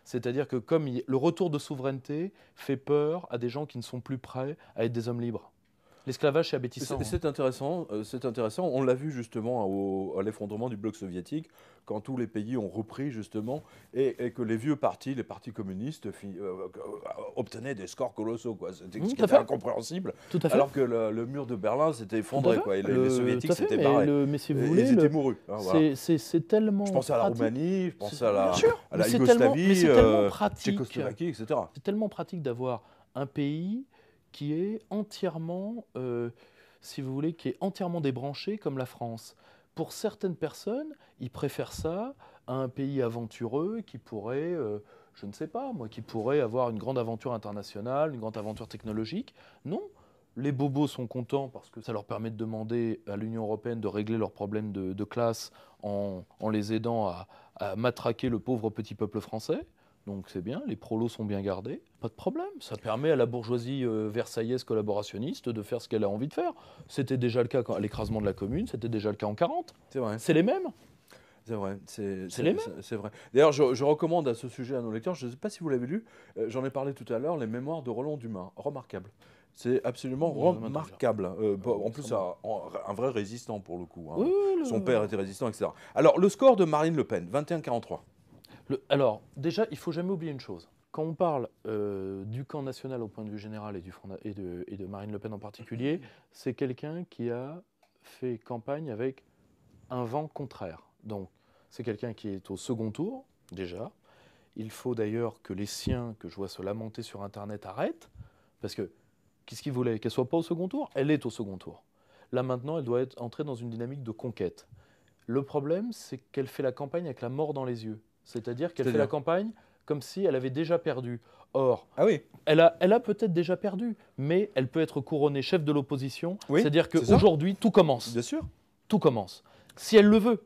C'est-à-dire que comme le retour de souveraineté fait peur à des gens qui ne sont plus prêts à être des hommes libres. L'esclavage, c'est abétissant. C'est intéressant. On l'a vu justement à l'effondrement du bloc soviétique, quand tous les pays ont repris justement, et que les vieux partis, les partis communistes, obtenaient des scores colossaux. Ce qui était incompréhensible. Tout à fait. Alors que le mur de Berlin s'était effondré. Et les soviétiques s'étaient barrés. Mais si vous voulez, ils étaient mourus. C'est tellement... Je pensais à la Roumanie, je pensais à la Yougoslavie, Tchécoslovaquie, etc. C'est tellement pratique d'avoir un pays qui est entièrement, si vous voulez, qui est entièrement débranché comme la France. Pour certaines personnes, ils préfèrent ça à un pays aventureux qui pourrait, je ne sais pas, moi, qui pourrait avoir une grande aventure internationale, une grande aventure technologique. Non, les bobos sont contents parce que ça leur permet de demander à l'Union européenne de régler leurs problèmes de classe en les aidant à matraquer le pauvre petit peuple français. Donc c'est bien, les prolos sont bien gardés, pas de problème. Ça permet à la bourgeoisie versaillaise collaborationniste de faire ce qu'elle a envie de faire. C'était déjà le cas à l'écrasement de la Commune, c'était déjà le cas en 40. C'est vrai. C'est les mêmes. C'est vrai, c'est les mêmes. C'est vrai. D'ailleurs, je recommande à ce sujet à nos lecteurs, je ne sais pas si vous l'avez lu, j'en ai parlé tout à l'heure, les mémoires de Roland Dumas, remarquable. C'est absolument remarquable. En plus, un vrai résistant pour le coup. Hein. Oui, son père était résistant, etc. Alors, le score de Marine Le Pen, 21-43. Alors, déjà, il ne faut jamais oublier une chose. Quand on parle du camp national au point de vue général et de Marine Le Pen en particulier, c'est quelqu'un qui a fait campagne avec un vent contraire. Donc, c'est quelqu'un qui est au second tour, déjà. Il faut d'ailleurs que les siens, que je vois se lamenter sur Internet, arrêtent. Parce que, qu'est-ce qu'ils voulaient? Qu'elle ne soit pas au second tour? Elle est au second tour. Là, maintenant, elle doit entrer dans une dynamique de conquête. Le problème, c'est qu'elle fait la campagne avec la mort dans les yeux. C'est-à-dire qu'elle fait la campagne comme si elle avait déjà perdu. Or, elle a peut-être déjà perdu, mais elle peut être couronnée chef de l'opposition. C'est-à-dire qu'aujourd'hui, tout commence. Bien sûr. Tout commence. Si elle le veut.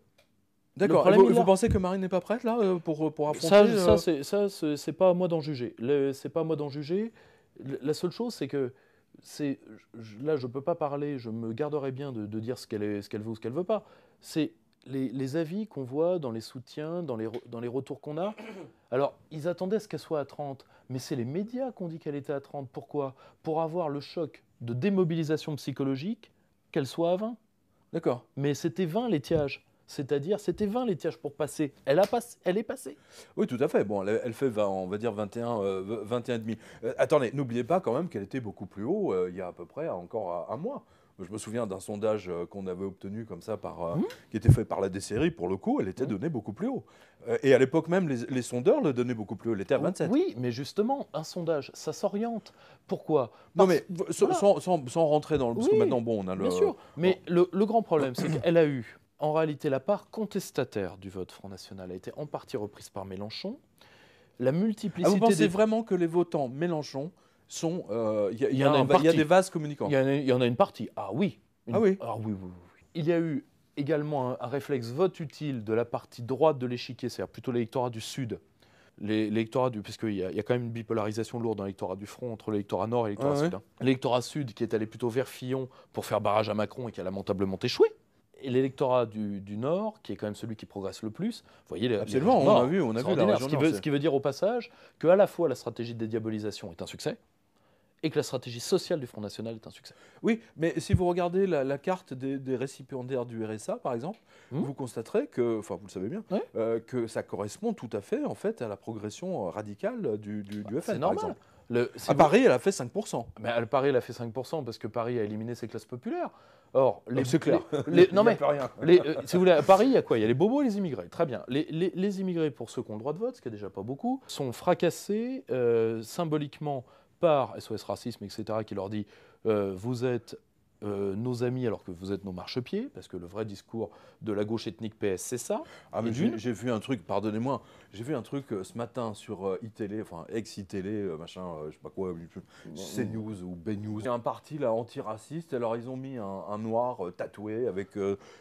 D'accord. Vous pensez que Marine n'est pas prête là pour affronter Ça, c'est pas à moi d'en juger. C'est pas à moi d'en juger. La seule chose, c'est que là, je peux pas parler. Je me garderai bien de dire ce qu'elle veut ou ce qu'elle veut pas. C'est les avis qu'on voit dans les soutiens, dans les retours qu'on a, alors ils attendaient à ce qu'elle soit à 30, mais c'est les médias qui ont dit qu'elle était à 30. Pourquoi? Pour avoir le choc de démobilisation psychologique, qu'elle soit à 20. D'accord. Mais c'était 20 l'étiage. C'est-à-dire, c'était 20 l'étiage pour passer. Elle est passée. Oui, tout à fait. Bon, elle fait, on va dire, 21, 21,5. Attendez, n'oubliez pas quand même qu'elle était beaucoup plus haut il y a à peu près encore un mois. Je me souviens d'un sondage qu'on avait obtenu comme ça, qui était fait par la Dessérie. Pour le coup, elle était donnée beaucoup plus haut. Et à l'époque même, les sondeurs le donnaient beaucoup plus haut. Elle était à 27. Oui, mais justement, un sondage, ça s'oriente. Pourquoi? Non, mais sans rentrer dans le... Parce que maintenant, bon, on a le... Bien sûr. Mais le grand problème, c'est qu'elle a eu, en réalité, la part contestataire du vote Front National a été en partie reprise par Mélenchon. La multiplicité... vous pensez vraiment que les votants Mélenchon sont... Il y a des vases communicants? Il y en a une partie. Ah oui. Oui. Ah oui. Il y a eu également un réflexe vote utile de la partie droite de l'échiquier, c'est-à-dire plutôt l'électorat du Sud. Puisqu'il y a quand même une bipolarisation lourde dans l'électorat du Front entre l'électorat Nord et l'électorat Sud. L'électorat Sud qui est allé plutôt vers Fillon pour faire barrage à Macron et qui a lamentablement échoué. Et l'électorat du Nord, qui est quand même celui qui progresse le plus, vous voyez, absolument, on a vu la région Nord. Ce qui veut dire au passage qu'à la fois la stratégie de dédiabolisation est un succès, et que la stratégie sociale du Front National est un succès. Oui, mais si vous regardez la carte des récipiendaires du RSA, par exemple, vous constaterez que, enfin vous le savez bien, que ça correspond tout à fait en fait, à la progression radicale du FN, c'est par normal. exemple. À Paris, elle a fait 5%. Mais à Paris, elle a fait 5% parce que Paris a éliminé ses classes populaires. Or, c'est clair. Non mais, si vous voulez, à Paris, il y a quoi? Il y a les bobos et les immigrés. Très bien. Les immigrés, pour ceux qui ont le droit de vote, ce qui n'est déjà pas beaucoup, sont fracassés symboliquement par SOS Racisme, etc., qui leur dit vous êtes nos amis alors que vous êtes nos marchepieds, parce que le vrai discours de la gauche ethnique PS, c'est ça. Ah, mais j'ai vu un truc, pardonnez-moi, j'ai vu un truc ce matin sur iTélé, enfin ex-iTélé, machin, je sais pas quoi, CNews ou BNews. Il y a un parti là antiraciste, alors ils ont mis un noir tatoué avec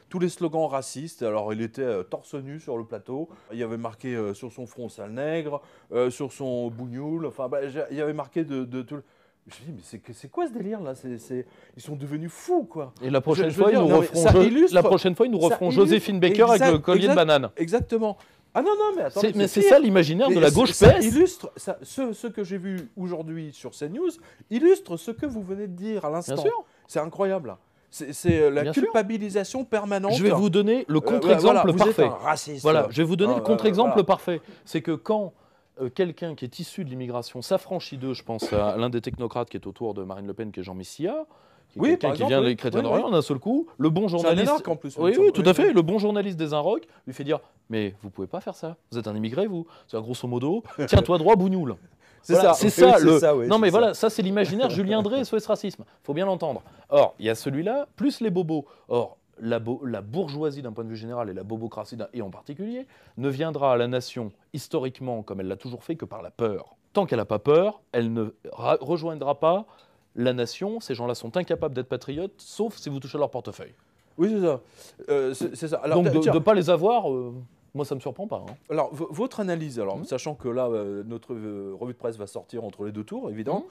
tous les slogans racistes, alors il était torse nu sur le plateau, il y avait marqué sur son front sale nègre, sur son bougnoul, enfin il y avait marqué de tout... Je me dis, mais c'est quoi ce délire là? Ils sont devenus fous quoi. Et la prochaine fois, ils nous referont Joséphine Baker avec le collier de banane. Exactement. Ah non, mais attendez. Mais c'est ça l'imaginaire de la gauche PS. Ça illustre, ce que j'ai vu aujourd'hui sur CNews illustre ce que vous venez de dire à l'instant. Bien sûr. C'est incroyable. C'est la culpabilisation permanente. Je vais vous donner le contre-exemple parfait. Vous êtes un raciste. Voilà, je vais vous donner le contre-exemple parfait. C'est que quand quelqu'un qui est issu de l'immigration s'affranchit d'eux, je pense à l'un des technocrates qui est autour de Marine Le Pen, qui est Jean Messia, quelqu'un qui vient des Chrétiens d'Orient, d'un seul coup, le bon journaliste... C'est un énarque en plus. Oui, tout à fait. Le bon journaliste des Inrocks lui fait dire « Mais vous pouvez pas faire ça. Vous êtes un immigré, vous. C'est grosso modo, tiens-toi droit, bougnoul. » C'est ça. Non, mais voilà, ça c'est l'imaginaire Julien Drey, SOS Racisme. Il faut bien l'entendre. Or, il y a celui-là, plus les bobos. Or, la bourgeoisie d'un point de vue général et la bobocratie et en particulier ne viendra à la nation historiquement comme elle l'a toujours fait que par la peur. Tant qu'elle n'a pas peur, elle ne rejoindra pas la nation. Ces gens-là sont incapables d'être patriotes, sauf si vous touchez leur portefeuille. Oui, c'est ça. C'est ça. Alors, donc de ne pas les avoir, moi ça ne me surprend pas. Hein. Alors votre analyse, sachant que là notre revue de presse va sortir entre les deux tours, évidemment,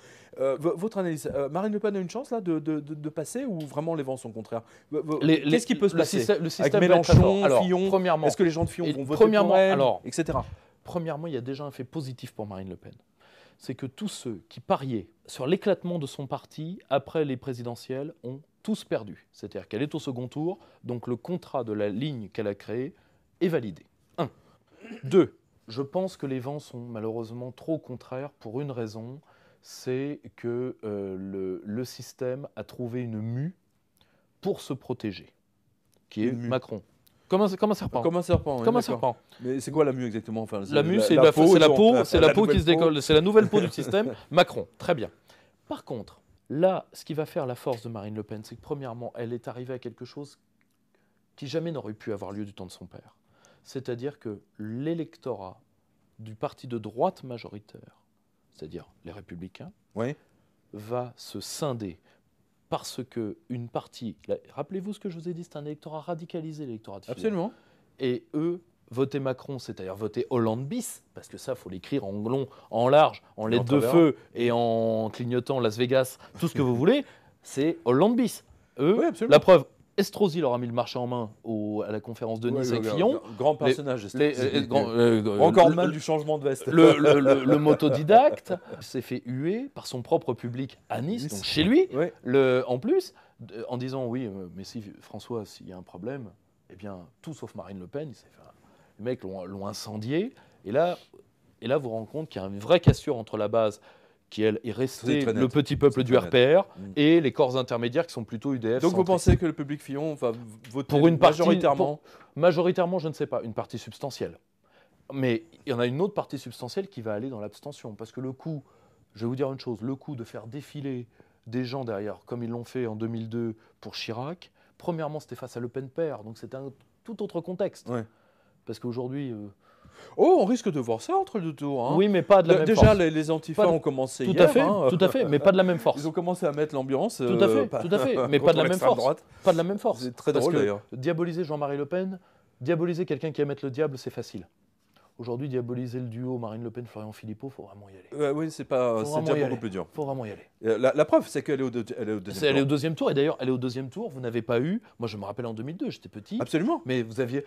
votre analyse, Marine Le Pen a une chance là de passer ou vraiment les vents sont contraires? Qu'est-ce qui peut se passer le système avec Mélenchon, Fillon? Premièrement, est-ce que les gens de Fillon vont voter pour elle, etc. Premièrement, il y a déjà un fait positif pour Marine Le Pen. C'est que tous ceux qui pariaient sur l'éclatement de son parti après les présidentielles ont tous perdu. C'est-à-dire qu'elle est au second tour, donc le contrat de la ligne qu'elle a créée est validé. 1. 2. Je pense que les vents sont malheureusement trop contraires pour une raison, c'est que le système a trouvé une mue pour se protéger, qui est Macron. Comme un serpent. Comme un serpent. Oui, comme un serpent. Mais c'est quoi la mue exactement? Enfin, la mue, c'est la peau qui se décolle. C'est la nouvelle peau du système. Macron, très bien. Par contre, là, ce qui va faire la force de Marine Le Pen, c'est que premièrement, elle est arrivée à quelque chose qui jamais n'aurait pu avoir lieu du temps de son père. C'est-à-dire que l'électorat du parti de droite majoritaire, c'est-à-dire les Républicains, va se scinder. Parce qu'une partie, rappelez-vous ce que je vous ai dit, c'est un électorat radicalisé, l'électorat de Fillon. Absolument. Et eux, voter Macron, c'est-à-dire voter Hollande bis, parce que ça, il faut l'écrire en long, en large, en lettres de feu et en clignotant Las Vegas, tout ce que vous voulez, c'est Hollande bis. Eux, la preuve, Estrosi leur a mis le marché en main à la conférence de Nice avec Fillon. Grand personnage. Encore mal du changement de veste. Le motodidacte s'est fait huer par son propre public à Nice, donc chez lui. Ouais. En plus, en disant oui, mais si François, s'il y a un problème, eh bien tout sauf Marine Le Pen, les mecs l'ont incendié. Et là, vous vous rendez compte qu'il y a une vraie cassure entre la base qui, elle, est restée le petit peuple du RPR et les corps intermédiaires qui sont plutôt UDF. Donc vous pensez que le public Fillon va voter pour une partie, majoritairement majoritairement, je ne sais pas, une partie substantielle. Mais il y en a une autre partie substantielle qui va aller dans l'abstention. Parce que le coup, je vais vous dire une chose, le coup de faire défiler des gens derrière, comme ils l'ont fait en 2002 pour Chirac, premièrement, c'était face à Le Pen père, donc c'était un tout autre contexte. Ouais. Parce qu'aujourd'hui... Oh, on risque de voir ça entre deux tours. Hein. Oui, mais pas de la même force. Déjà, les antifas ont commencé tout hier. Tout à fait, mais pas de la même force. Ils ont commencé à mettre l'ambiance. Tout à fait, mais pas de la même force. Droite. Pas de la même force. C'est très drôle d'ailleurs. Diaboliser Jean-Marie Le Pen, diaboliser quelqu'un qui aime mettre le diable, c'est facile. Aujourd'hui, diaboliser le duo Marine Le Pen, Florian Philippot, il faut vraiment y aller. Oui, c'est déjà beaucoup plus dur. Il faut vraiment y aller. La preuve, c'est qu'elle est au deuxième tour. Elle est au deuxième tour, et d'ailleurs, elle est au deuxième tour. Vous n'avez pas eu, moi je me rappelle en 2002, j'étais petit. Absolument. Mais vous aviez...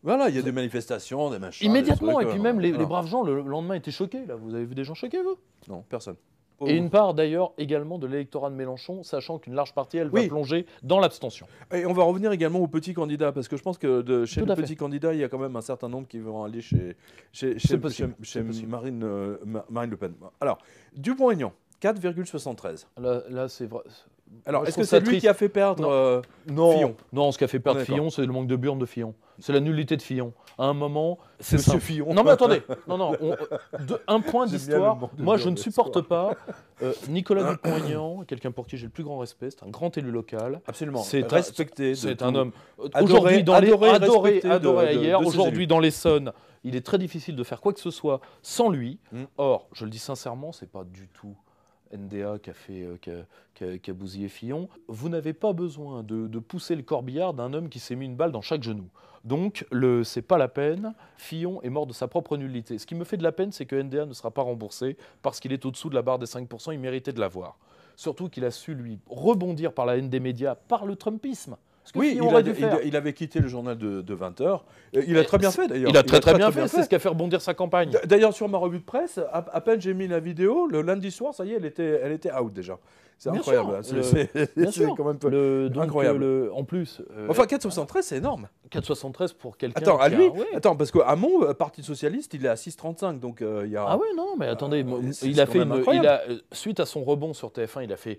Voilà, il y a des manifestations, des machins. Immédiatement, des trucs, et puis même les braves gens, le lendemain, étaient choqués. Là. Vous avez vu des gens choqués, vous? Non, personne. Et une part d'ailleurs également de l'électorat de Mélenchon, sachant qu'une large partie, elle va plonger dans l'abstention. Et on va revenir également aux petits candidats, parce que je pense que chez les petits candidats, il y a quand même un certain nombre qui vont aller chez Marine Le Pen. Alors, Dupont-Aignan, 4,73. Là c'est vrai. Alors, est-ce que c'est lui qui a fait perdre Fillon? Non, ce qui a fait perdre Fillon, c'est le manque de burne de Fillon. C'est la nullité de Fillon. À un moment, c'est Monsieur Fillon. Non mais attendez, un point d'histoire. Moi, je ne supporte pas Nicolas Dupont-Aignan, quelqu'un pour qui j'ai le plus grand respect. C'est un grand élu local. Absolument. C'est respecté. C'est un homme aujourd'hui adoré ailleurs. Aujourd'hui dans l'Essonne, il est très difficile de faire quoi que ce soit sans lui. Or, je le dis sincèrement, c'est pas du tout NDA qui a bousillé Fillon. Vous n'avez pas besoin de pousser le corbillard d'un homme qui s'est mis une balle dans chaque genou. Donc, c'est pas la peine. Fillon est mort de sa propre nullité. Ce qui me fait de la peine, c'est que NDA ne sera pas remboursé parce qu'il est au-dessous de la barre des 5%. Il méritait de l'avoir. Surtout qu'il a su, lui, rebondir par la haine des médias, par le Trumpisme. Oui, il avait quitté le journal de 20h. Il a très bien fait, d'ailleurs. Il a très bien fait, c'est ce qui a fait rebondir sa campagne. D'ailleurs, sur ma revue de presse, à peine j'ai mis la vidéo, le lundi soir, ça y est, elle était out déjà. C'est incroyable. C'est quand même incroyable. En plus... Enfin, 4,73, c'est énorme. 4,73 pour quelqu'un... Attends, à lui Attends, parce qu'à mon Parti Socialiste, il est à 6,35, donc il y a... Ah ouais, non, mais attendez, suite à son rebond sur TF1, il a fait...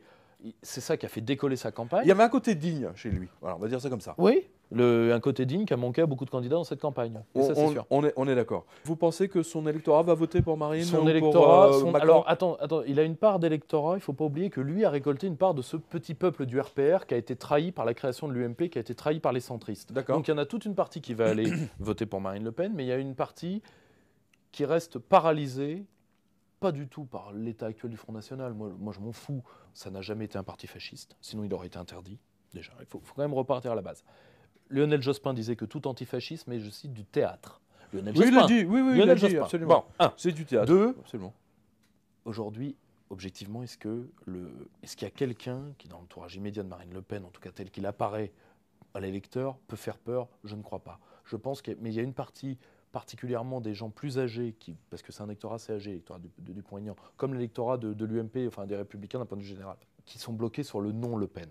C'est ça qui a fait décoller sa campagne. Il y avait un côté digne chez lui, voilà, on va dire ça comme ça. Oui, un côté digne qui a manqué à beaucoup de candidats dans cette campagne. Ça, c'est sûr. On est d'accord. Vous pensez que son électorat va voter pour Marine? Son électorat... Alors, attends, il a une part d'électorat, il ne faut pas oublier que lui a récolté une part de ce petit peuple du RPR qui a été trahi par la création de l'UMP, qui a été trahi par les centristes. Donc il y en a toute une partie qui va aller voter pour Marine Le Pen, mais il y a une partie qui reste paralysée, pas du tout par l'état actuel du Front National. Moi, je m'en fous. Ça n'a jamais été un parti fasciste. Sinon, il aurait été interdit. Déjà, il faut quand même repartir à la base. Lionel Jospin disait que tout antifascisme est, je cite, du théâtre. Lionel Jospin. Il l'a dit, absolument. Bon, c'est du théâtre. Absolument. Aujourd'hui, objectivement, est-ce qu'il y a quelqu'un qui, dans l'entourage immédiat de Marine Le Pen, en tout cas tel qu'il apparaît à l'électeur, peut faire peur? Je ne crois pas. Je pense mais il y a une partie... particulièrement des gens plus âgés, parce que c'est un électorat assez âgé, l'électorat de Dupont-Aignan, comme l'électorat de l'UMP, enfin des Républicains d'un point de vue général, qui sont bloqués sur le non Le Pen.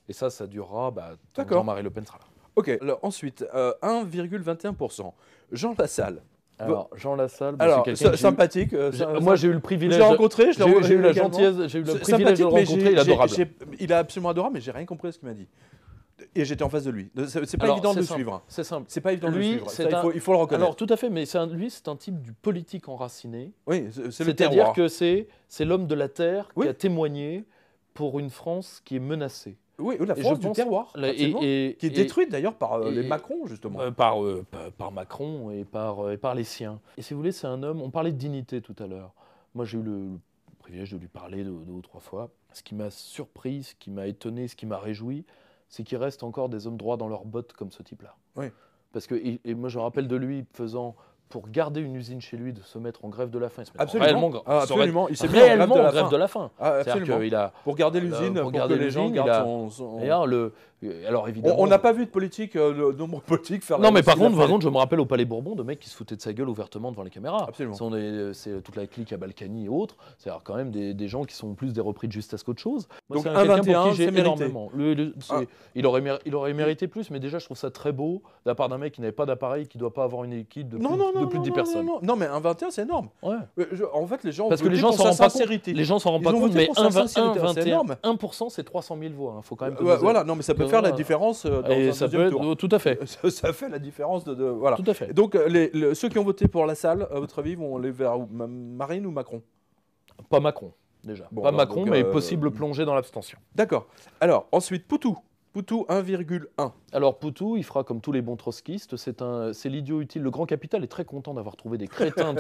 Et ça durera tant que Jean-Marie Le Pen sera là. Ok, alors, ensuite, 1,21%. Jean Lassalle. Alors, Jean Lassalle, c'est sympathique. Moi, j'ai eu le privilège. Je l'ai rencontré, j'ai eu la gentillesse, j'ai eu le privilège de le rencontrer, il est adorable. Il est absolument adorable, mais j'ai rien compris à ce qu'il m'a dit. Et j'étais en face de lui. C'est pas évident de le suivre. C'est simple. C'est pas évident de le suivre. Il faut le reconnaître. Alors tout à fait, mais lui, c'est un type du politique enraciné. Oui, c'est-à-dire que c'est l'homme de la terre qui a témoigné pour une France qui est menacée. Oui, la France du terroir, qui est détruite d'ailleurs par les Macron, justement. Par Macron et par les siens. Et si vous voulez, c'est un homme... On parlait de dignité tout à l'heure. Moi, j'ai eu le privilège de lui parler 2 ou 3 fois. Ce qui m'a surpris, ce qui m'a étonné, ce qui m'a réjoui, c'est qu'il reste encore des hommes droits dans leurs bottes comme ce type-là. Oui. Parce que, et moi, je me rappelle de lui faisant... pour garder une usine chez lui, de se mettre en grève de la faim. Absolument. Il s'est mis en grève de la faim. Absolument. Pour garder l'usine, pour que les gens gardent son... D'ailleurs, Alors évidemment, On n'a pas vu de politique, de nombreux politiques faire. Non, mais par contre, je me rappelle au Palais Bourbon de mecs qui se foutaient de sa gueule ouvertement devant les caméras. Absolument. C'est toute la clique à Balkany et autres. C'est quand même des gens qui sont plus des repris de justesse qu'autre chose. Moi, Donc c'est 1,21, pour qui j'ai c'est mérité. énormément. Il aurait mérité plus, mais déjà je trouve ça très beau de la part d'un mec qui n'avait pas d'appareil, qui ne doit pas avoir une équipe de plus de 10 personnes. Non, mais 1,21 c'est énorme. Ouais. En fait, les gens Parce que les votaient gens pour s'en sa rendent pas compte. sincérité. Les gens s'en rendent Ils pas ont compte, voté mais pour sa sincérité, c'est 1,21, énorme. 1%, c'est 300 000 voix. Faut quand même Voilà, non, mais ça peut faire la différence dans Et un ça deuxième peut tour. tout à fait. Ça fait la différence de voilà. Tout à fait. Donc ceux qui ont voté pour la salle, à votre avis, vont aller vers Marine ou Macron? Pas Macron, déjà. Bon, pas alors, Macron, donc, mais possible plongée dans l'abstention. D'accord. Alors ensuite Poutou 1,1. Alors Poutou, il fera comme tous les bons trotskistes, c'est l'idiot utile. Le grand capital est très content d'avoir trouvé des crétins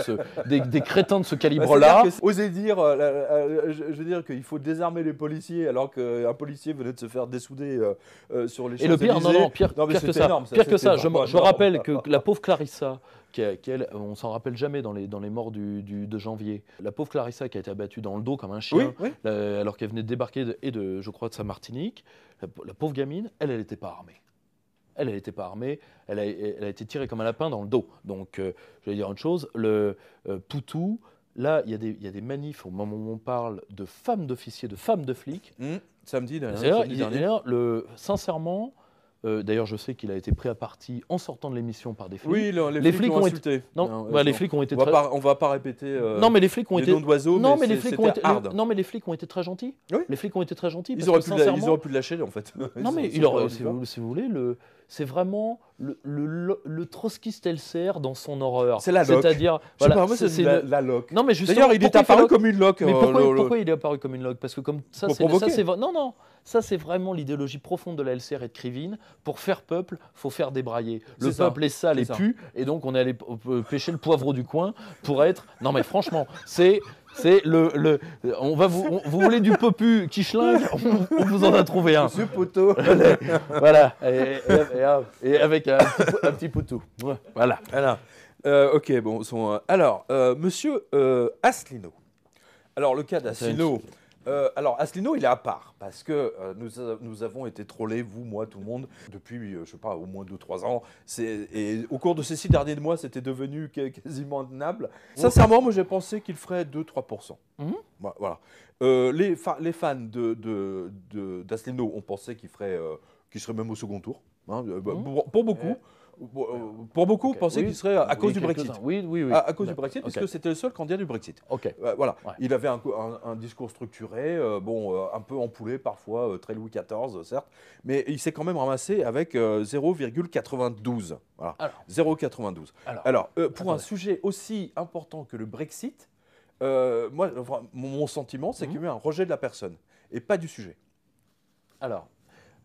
des crétins de ce calibre-là. Oser dire, je veux dire qu'il faut désarmer les policiers alors qu'un policier venait de se faire dessouder sur les Champs-Élysées. Et le pire, pire que ça. Énorme, pire que ça. Je énorme. rappelle que la pauvre Clarissa, on s'en rappelle jamais dans les morts de janvier. La pauvre Clarissa qui a été abattue dans le dos comme un chien, oui. Alors qu'elle venait de débarquer je crois, de sa Martinique. La pauvre gamine, elle n'était pas armée. Elle n'était pas armée, elle a été tirée comme un lapin dans le dos. Donc, je vais dire une chose, Poutou, là, il y a des manifs au moment où on parle de femmes d'officiers, de femmes de flics. Samedi dernier. Sincèrement, d'ailleurs, je sais qu'il a été pris à partie en sortant de l'émission par des flics. Oui, les flics ont insulté. Les flics ont été on va pas répéter. Non, mais les flics ont été. Noms d'oiseaux, non, mais les flics ont été. hard. Non, mais les flics ont été très gentils. Oui. Les flics ont été très gentils. Ils auraient pu le lâcher en fait. Non, mais si vous voulez, c'est vraiment le trotskiste LCR dans son horreur. C'est la loque. C'est-à-dire, voilà, c'est la loque. Non, mais justement, d'ailleurs, il est apparu comme une loque. Mais pourquoi il est apparu comme une loque? Parce que comme ça, non. Ça, c'est vraiment l'idéologie profonde de la LCR et de Krivine. Pour faire peuple, faut faire débrailler. Le peuple est sale et pue, et donc on est allé pêcher le poivreau du coin pour être. Non, mais franchement, c'est on va vous voulez du popu qui schlingue, on vous en a trouvé un. Monsieur Poteau. Voilà, et avec un petit poutou. Voilà. Ok, bon. Alors, monsieur Asselineau. Alors, le cas d'Asselineau. Alors, Asselineau, il est à part parce que nous avons été trollés, vous, moi, tout le monde, depuis, je sais pas, au moins 2-3 ans. Et au cours de ces 6 derniers mois, c'était devenu quasiment intenable. Sincèrement, moi, j'ai pensé qu'il ferait 2-3%. Voilà. Les fans d'Asselineau ont pensé qu'il serait même au second tour. Pour beaucoup. Pour beaucoup, pensaient qu'il serait à cause du Brexit. Oui. À cause du Brexit, puisque c'était le seul candidat du Brexit. Voilà. Ouais. Il avait un discours structuré, un peu empoulé parfois, très Louis XIV, certes, mais il s'est quand même ramassé avec 0,92. Voilà. 0,92. Alors, pour un sujet aussi important que le Brexit, moi, mon sentiment, c'est qu'il y a eu un rejet de la personne et pas du sujet. Alors,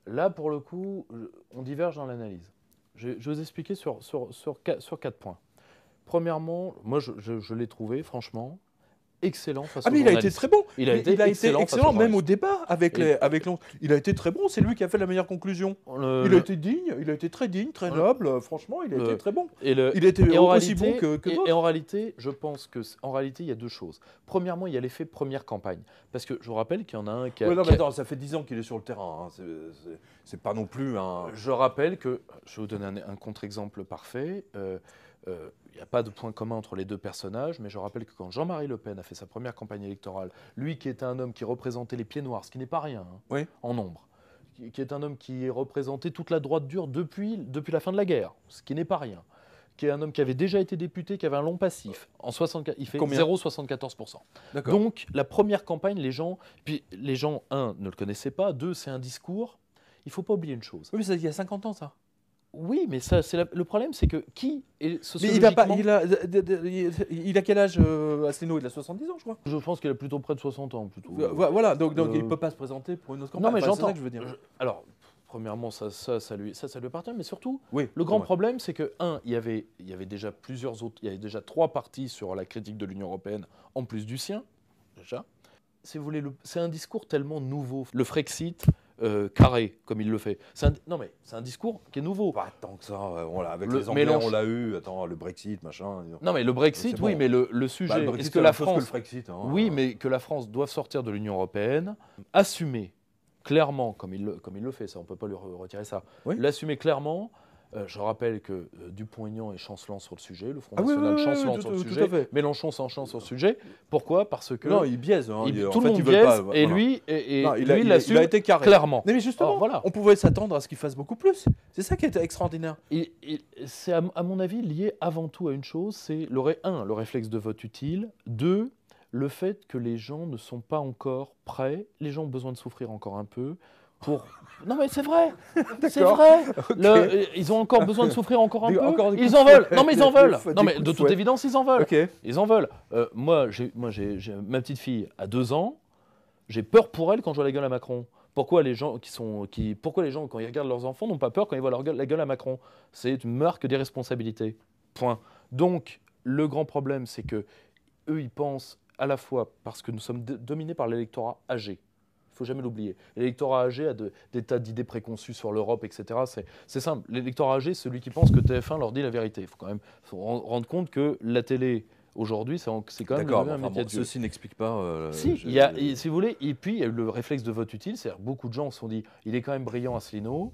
là, pour le coup, on diverge dans l'analyse. Je vais vous expliquer sur 4 points. Premièrement, moi, je l'ai trouvé, franchement, excellent face aux journalistes. Il a été très bon. Il a été excellent même au débat avec il a été très bon. C'est lui qui a fait la meilleure conclusion. Il a été digne. Il a été très digne, très noble. Franchement, il a été très bon. Il a été aussi bon que d'autres. Et en réalité, je pense il y a 2 choses. Premièrement, il y a l'effet première campagne. Parce que je vous rappelle qu'il y en a un qui a... non, mais attends, ça fait 10 ans qu'il est sur le terrain. Hein. C'est pas non plus un... Je rappelle que... Je vais vous donner un contre-exemple parfait. Il n'y a pas de point commun entre les 2 personnages, mais je rappelle que quand Jean-Marie Le Pen a fait sa première campagne électorale, lui qui était un homme qui représentait les pieds noirs, ce qui n'est pas rien en nombre, qui est un homme qui représentait toute la droite dure depuis la fin de la guerre, ce qui n'est pas rien, qui est un homme qui avait déjà été député, qui avait un long passif. En 64, il fait 0,74%. Donc la première campagne, les gens, 1, ne le connaissaient pas, 2, c'est un discours. Il ne faut pas oublier une chose. Oui, mais ça, il y a 50 ans, ça. Oui, mais ça, le problème, c'est que qui est sociologiquement... Mais il a quel âge, Asselineau? Il a 70 ans, je crois. Je pense qu'il a plutôt près de 60 ans. Voilà, donc il ne peut pas se présenter pour une autre campagne. Non, mais j'entends. C'est ça que je veux dire. Alors, premièrement, ça lui appartient, mais surtout, le grand problème, c'est que, il y avait déjà plusieurs autres, il y avait déjà 3 partis sur la critique de l'Union européenne, en plus du sien, déjà. Si vous voulez, c'est un discours tellement nouveau. Le Frexit... carré, comme il le fait. Non, mais c'est un discours qui est nouveau. Pas tant que ça. Avec les Anglais, on l'a eu. Attends, le Brexit, machin. Non, mais le Brexit, oui, mais le sujet... Est-ce que la France... Oui, mais que la France doive sortir de l'Union européenne, assumer clairement, comme il le fait, ça, on ne peut pas lui retirer ça, l'assumer clairement. Je rappelle que Dupont-Aignan est chancelant sur le sujet, le Front National chancelant sur le sujet, Mélenchon s'enchant sur le sujet. Pourquoi? Parce que... Non, il biaise. Hein, tout le monde biaise, et lui, il a été carré. Clairement. Mais justement, on pouvait s'attendre à ce qu'il fasse beaucoup plus. C'est ça qui était extraordinaire. C'est à mon avis lié avant tout à une chose, c'est le réflexe de vote utile, 2, le fait que les gens ne sont pas encore prêts, les gens ont besoin de souffrir encore un peu, Non mais c'est vrai, c'est vrai. Okay. Ils ont encore besoin de souffrir encore un peu. Ils en veulent. Non mais ils en veulent. Non mais de toute évidence ils en veulent. Okay. Ils en veulent. Moi j'ai ma petite fille à 2 ans. J'ai peur pour elle quand je vois la gueule à Macron. Pourquoi les gens pourquoi les gens quand ils regardent leurs enfants n'ont pas peur quand ils voient la gueule à Macron? C'est une marque d'irresponsabilité. Point. Donc le grand problème c'est que eux ils pensent à la fois parce que nous sommes dominés par l'électorat âgé. Il ne faut jamais l'oublier. L'électorat âgé a des tas d'idées préconçues sur l'Europe, etc. C'est simple. L'électorat âgé, c'est celui qui pense que TF1 leur dit la vérité. Il faut quand même rendre compte que la télé, aujourd'hui, c'est quand même un métier de Dieu. Ceci n'explique pas... si vous voulez, et puis il y a eu le réflexe de vote utile. C'est-à-dire beaucoup de gens se sont dit, il est quand même brillant, Asselineau.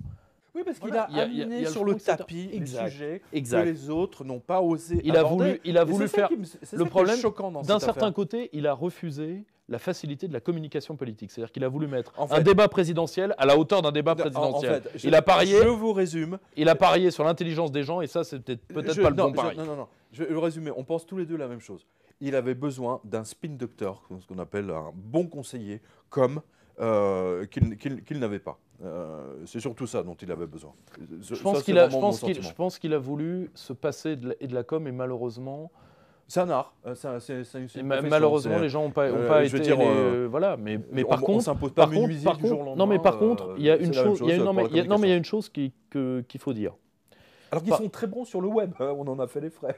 Oui, parce qu'il a amené sur le tapis des sujets que les autres n'ont pas osé aborder. Il a voulu faire... Le problème, d'un certain côté, il a refusé la facilité de la communication politique. C'est-à-dire qu'il a voulu mettre un débat présidentiel à la hauteur d'un débat présidentiel. Il a parié... Je vous résume. Il a parié sur l'intelligence des gens et ça, c'est peut-être pas le bon pari. Non. Je vais le résumer. On pense tous les deux la même chose. Il avait besoin d'un spin doctor, ce qu'on appelle un bon conseiller, comme qu'il n'avait pas. C'est surtout ça dont il avait besoin. Je pense qu'il a voulu se passer de la com et malheureusement... C'est un art. Malheureusement, les gens n'ont pas été... voilà, mais par contre... On ne s'impose pas menuisier du jour au lendemain. Non, mais par contre, il y a une chose... Il y a une chose qu'il faut dire. Alors qu'ils sont très bons sur le web, on en a fait les frais.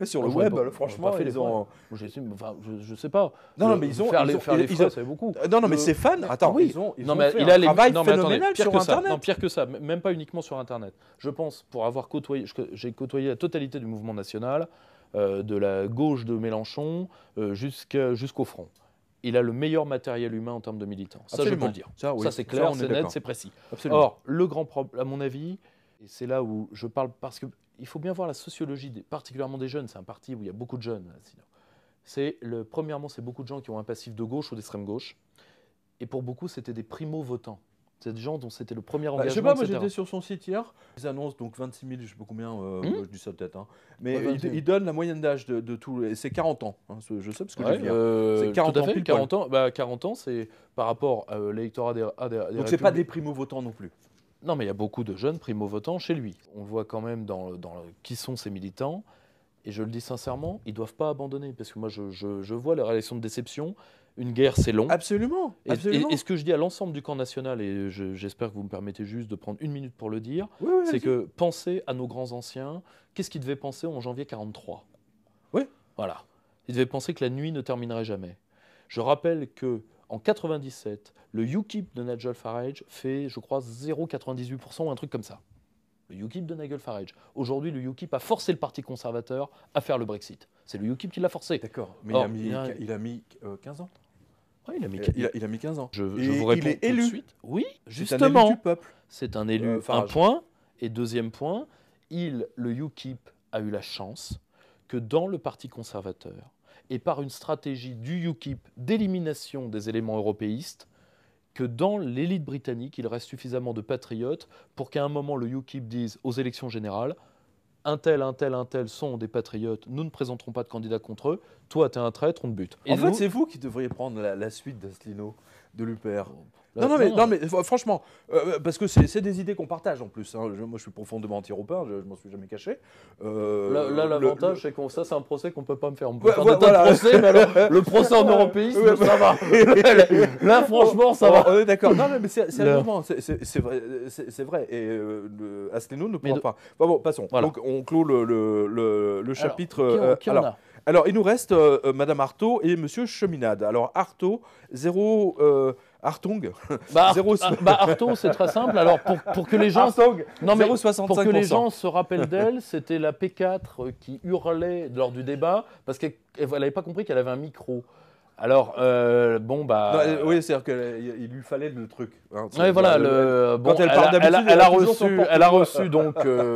Sur le web, franchement, ils ont... Je sais pas. Non, mais ils ont... Faire les frais, c'est beaucoup. Non, mais ces fans, attends, ils ont fait un travail phénoménal sur Internet. Non, pire que ça, même pas uniquement sur Internet. Je pense, pour avoir côtoyé... J'ai côtoyé la totalité du mouvement national, de la gauche de Mélenchon jusqu'au front. Il a le meilleur matériel humain en termes de militants. Ça, je peux le dire. Ça, c'est clair, c'est net, c'est précis. Absolument. Or, le grand problème, à mon avis... Et c'est là où je parle, parce qu'il faut bien voir la sociologie, particulièrement des jeunes. C'est un parti où il y a beaucoup de jeunes. Premièrement, c'est beaucoup de gens qui ont un passif de gauche ou d'extrême gauche. Et pour beaucoup, c'était des primo-votants. C'est des gens dont c'était le premier engagement, je sais pas, moi j'étais sur son site hier. Ils annoncent donc 26 000, je sais pas combien, je dis ça peut-être. Hein. Mais ils donnent la moyenne d'âge de tout. Et c'est 40 ans. Hein, je sais parce que je viens. C'est 40 ans. 40 ans, c'est par rapport à l'électorat des donc c'est pas des primo-votants non plus. Non, mais il y a beaucoup de jeunes primo-votants chez lui. On voit quand même qui sont ces militants. Et je le dis sincèrement, ils ne doivent pas abandonner. Parce que moi, je vois la réaction de déception. Une guerre, c'est long. Absolument. Et ce que je dis à l'ensemble du camp national, et j'espère que vous me permettez juste de prendre 1 minute pour le dire, c'est que pensez à nos grands anciens. Qu'est-ce qu'ils devaient penser en janvier 1943 ? Oui. Voilà. Ils devaient penser que la nuit ne terminerait jamais. Je rappelle que en 1997, le UKIP de Nigel Farage fait, je crois, 0,98% ou un truc comme ça. Le UKIP de Nigel Farage. Aujourd'hui, le UKIP a forcé le Parti conservateur à faire le Brexit. C'est le UKIP qui l'a forcé. D'accord, mais il a mis 15 ans. Oui, il a mis 15 ans. Je vous réponds il est élu. Tout de suite. Oui, justement. C'est un élu du peuple. C'est un élu. Un point. Et deuxième point, le UKIP a eu la chance que dans le Parti conservateur, et par une stratégie du UKIP d'élimination des éléments européistes, que dans l'élite britannique, il reste suffisamment de patriotes pour qu'à un moment, le UKIP dise aux élections générales « un tel sont des patriotes, nous ne présenterons pas de candidat contre eux, toi, t'es un traître, on te bute. » En fait, c'est vous qui devriez prendre la suite d'Asselineau, de l'UPR. Non, mais franchement, parce que c'est des idées qu'on partage en plus. Hein. Moi, je suis profondément anti-européen, je m'en suis jamais caché. Là, l'avantage, c'est que ça, c'est un procès qu'on ne peut pas me faire. On peut faire des tas de procès, mais alors, le procès en européisme, ça va. Là, franchement, ça va. On est d'accord. Non, mais sérieusement, c'est vrai. Et Asselineau ne pourra pas. Bon, passons. Voilà. Donc, on clôt le chapitre. Qui en a ? Alors, il nous reste Madame Artaud et Monsieur Cheminade. Alors, Artaud, Hartong. Artaud, c'est très simple. Alors, pour que les gens... Hartong, non, mais pour que les gens se rappellent d'elle, c'était la P4 qui hurlait lors du débat parce qu'elle n'avait pas compris qu'elle avait un micro. Alors, bon, bah... Non, oui, c'est-à-dire qu'il lui fallait le truc. Hein, ouais, voilà, quand elle parle d'habitude, elle a reçu, donc,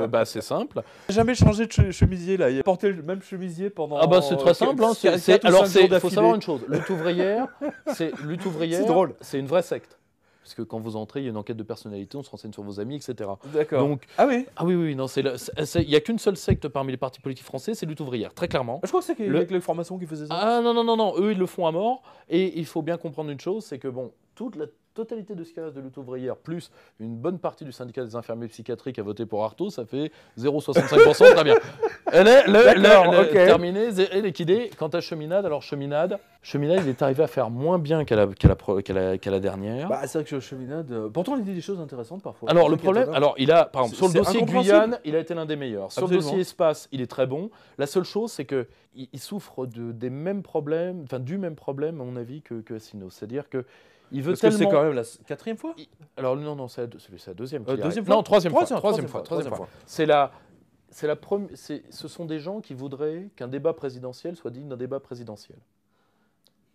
bah, c'est simple. Jamais changé de chemisier, là. Il a porté le même chemisier pendant... Ah bah, c'est très simple. Hein, alors, il faut savoir une chose. Lutte ouvrière, c'est drôle. C'est une vraie secte. Parce que quand vous entrez, il y a une enquête de personnalité, on se renseigne sur vos amis, etc. D'accord. Donc, ah oui. Ah oui, non, il n'y a qu'une seule secte parmi les partis politiques français, c'est Lutte ouvrière, très clairement. Je crois que c'est avec les formations qui faisaient ça. Ah non, eux, ils le font à mort. Et il faut bien comprendre une chose, c'est que, bon, toute la totalité de ce qui reste de Lutte ouvrière, plus une bonne partie du syndicat des infirmiers psychiatriques a voté pour Artaud, ça fait 0,65%, très bien. Elle est terminée et liquidée. Quant à Cheminade, alors Cheminade, il est arrivé à faire moins bien qu'à la dernière. Bah, c'est vrai que Cheminade, pourtant il dit des choses intéressantes parfois. Alors le problème, il a, par exemple, sur le dossier Guyane, il a été l'un des meilleurs. Sur le dossier Espace, il est très bon. La seule chose, c'est que il souffre des mêmes problèmes, enfin du même problème, à mon avis, que Asselineau. C'est-à-dire que il veut tellement... c'est quand même la 4e fois. Alors non, c'est la deuxième. Deuxième fois. Non, troisième fois. Ce sont des gens qui voudraient qu'un débat présidentiel soit digne d'un débat présidentiel.